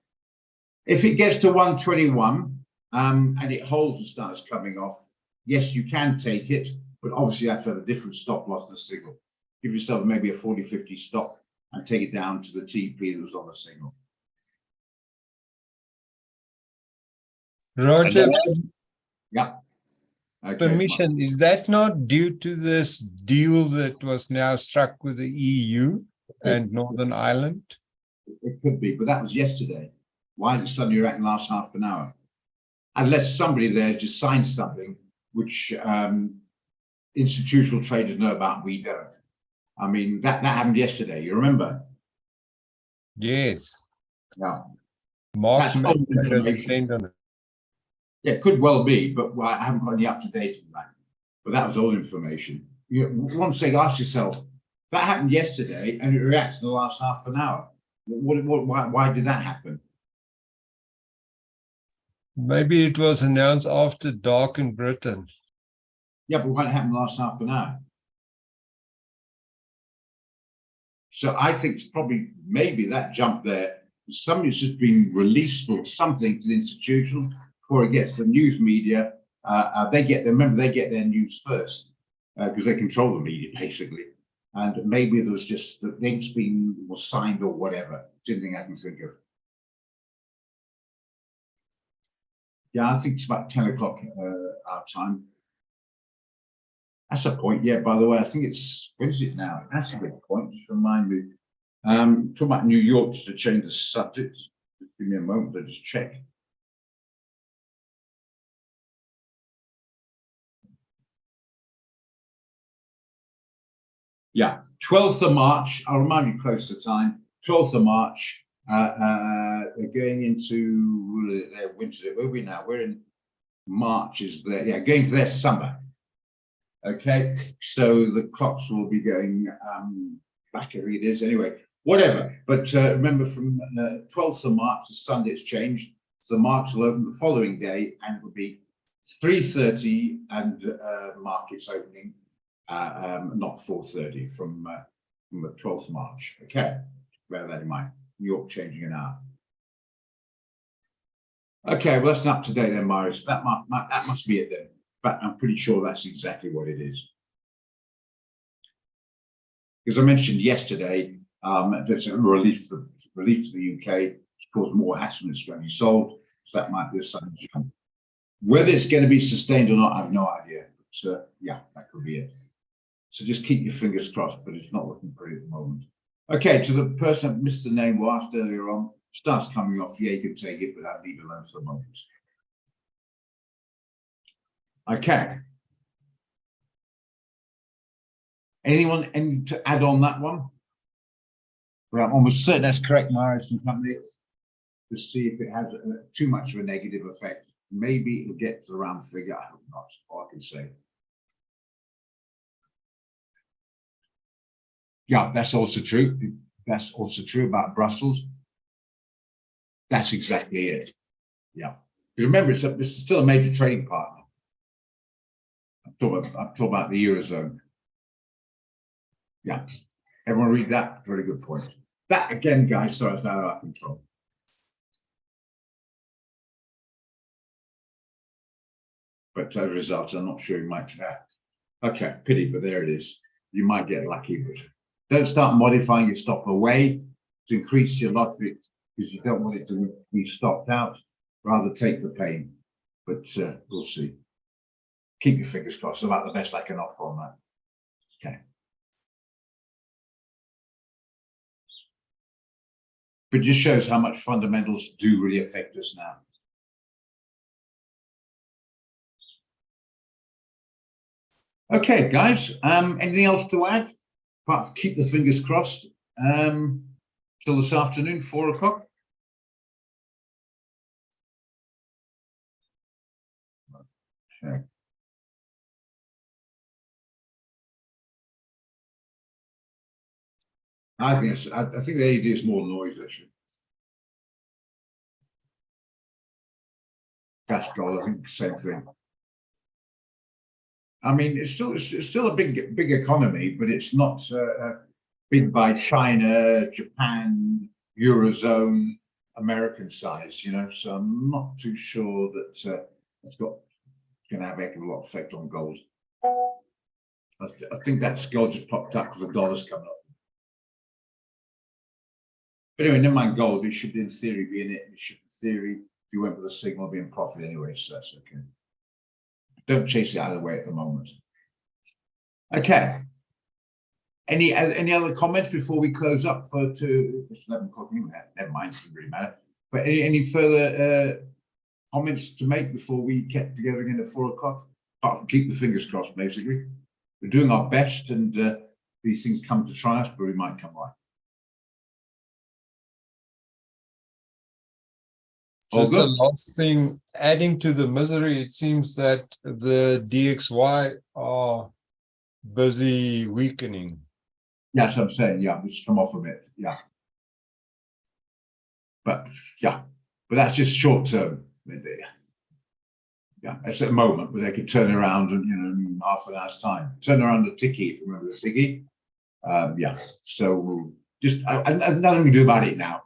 If it gets to 121 and it holds and starts coming off, yes, you can take it, but obviously you have to have a different stop loss and a signal. Give yourself maybe a 40-50 stop and take it down to the TP that was on the signal. Roger, Yeah. Okay. permission, is that not due to this deal that was now struck with the EU and Northern Ireland? It could be, but that was yesterday. Why is it suddenly acting last half an hour? Unless somebody there just signed something which institutional traders know about, we don't. I mean, that happened yesterday, you remember? Yes. Yeah. Mark That's old information. on it. Yeah, it could well be, but I haven't got any up to date on that. But that was all information. You one thing, ask yourself, that happened yesterday and it reacted in the last half an hour. Why did that happen? Maybe it was announced after dark in Britain. Yeah, but what happened last half an hour? So I think it's probably maybe that jump there. Somebody's just been released or something to the institution before it gets the news media. They get their news first because they control the media basically. And maybe there was just the name's was signed or whatever. It's anything I can think of. Yeah, I think it's about 10 o'clock our time. That's a point. Yeah, by the way, I think it's, when is it now? That's a good point. Just remind me. Talking about New York, just to change the subject. Just give me a moment to just check. Yeah, 12th of March. I'll remind you close to time. 12th of March. They're going into their winter. Where are we now? We're in March. Is there? Yeah, going to their summer. Okay, so the clocks will be going back as it is anyway. Whatever. But remember, from 12th of March to Sunday, it's changed. So the markets will open the following day, and it will be 3:30, and markets opening. Not 4:30 from the 12th of March. Okay, bear that in mind. New York changing an hour. Okay, well that's not up to date then, Marius. That must be it then. In fact, I'm pretty sure that's exactly what it is. Because I mentioned yesterday, there's a relief to the UK. It's caused more hassle and it's going to be solved. So that might be a sudden jump. Whether it's going to be sustained or not, I have no idea. But yeah, that could be it. So just keep your fingers crossed, but it's not looking pretty at the moment. Okay, to the person that missed the name we asked earlier on, starts coming off. Yeah, you can take it, but I'll leave it alone for the moment. Okay. Anyone to add on that one? Well, I'm almost certain that's correct, Marius and company. To see if it has too much of a negative effect. Maybe it'll get to the round figure. I hope not. All I can say. Yeah, that's also true. That's also true about Brussels. That's exactly it. Yeah. Because remember, it's still a major trading partner. I'm talking about the Eurozone. Yeah. Everyone read that? Very good point. That again, guys, sorry, it's out of our control. But as a result, I'm not sure you might have. Okay, pity, but there it is. You might get lucky, but don't start modifying your stop away to increase your lottery because you don't want it to be stopped out. Rather take the pain, but we'll see. Keep your fingers crossed. About the best I can offer on that. Okay. But it just shows how much fundamentals do really affect us now. Okay, guys. Anything else to add? Apart from keep the fingers crossed. Till this afternoon, 4 o'clock. Okay. I think the AD is more noise actually. Gas gold, I think same thing. I mean, it's still a big economy, but it's not big by China, Japan, Eurozone, American size, you know. So I'm not too sure that it's going to have a heck of a lot of effect on gold. I think that's gold just popped up because the dollar's coming up. But anyway, never mind gold. It should, in theory, be in it. It should, in theory, if you went with a signal, be in profit anyway. So that's okay. Don't chase it out of the way at the moment. Okay. Any other comments before we close up for it's 11 o'clock? Never mind, it doesn't really matter. But any further comments to make before we get together again at 4 o'clock? Apart from keep the fingers crossed, basically. We're doing our best, and these things come to try us, but we might come right. All Just a good? last thing, adding to the misery, it seems that the DXY are busy weakening. Yes, I'm saying, yeah, it's come off a bit, yeah. But yeah, but that's just short term. Yeah, it's at the moment, but they could turn around and, you know, in half an hour's time, turn around the ticky, if you remember the ticky. Yeah, so we'll just, and nothing we can do about it now.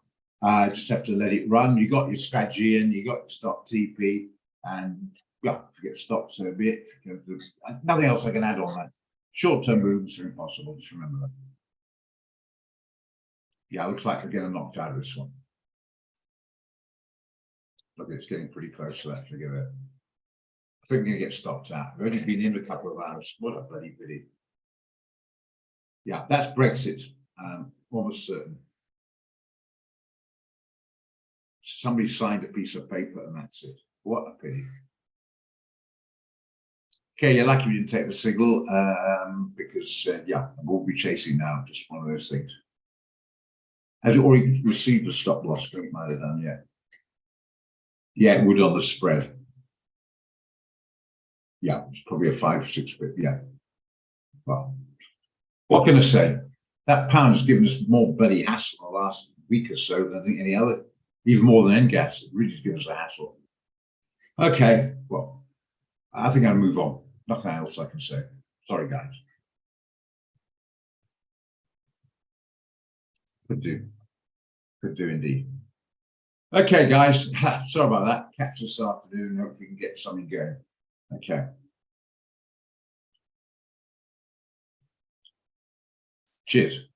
Just have to let it run. You got your strategy in, you got your stop TP, and yeah, forget stops a bit. There's nothing else I can add on that. Short-term movements are impossible, just remember that. Yeah, looks like we're getting knocked out of this one. Look, it's getting pretty close to that figure. I think we're going to get stopped out. We've only been in a couple of hours. What a bloody pity. Yeah, that's Brexit. Almost certain. Somebody signed a piece of paper and that's it. What a pity. Okay, you're lucky you didn't take the signal because, yeah, I won't be chasing now. Just one of those things. Has it already received a stop loss? Don't might have done yet. Yeah, it would on the spread. Yeah, it's probably a 5 or 6 bit. Yeah. Well, what can I say? That pound's given us more bloody hassle the last week or so than I think any other, even more than NGAS. It really has given us a hassle. Okay, well, I think I'll move on. Nothing else I can say. Sorry, guys. Could do. Could do indeed. Okay, guys. Sorry about that. Catch us this afternoon. Hope we can get something going. Okay. Cheers.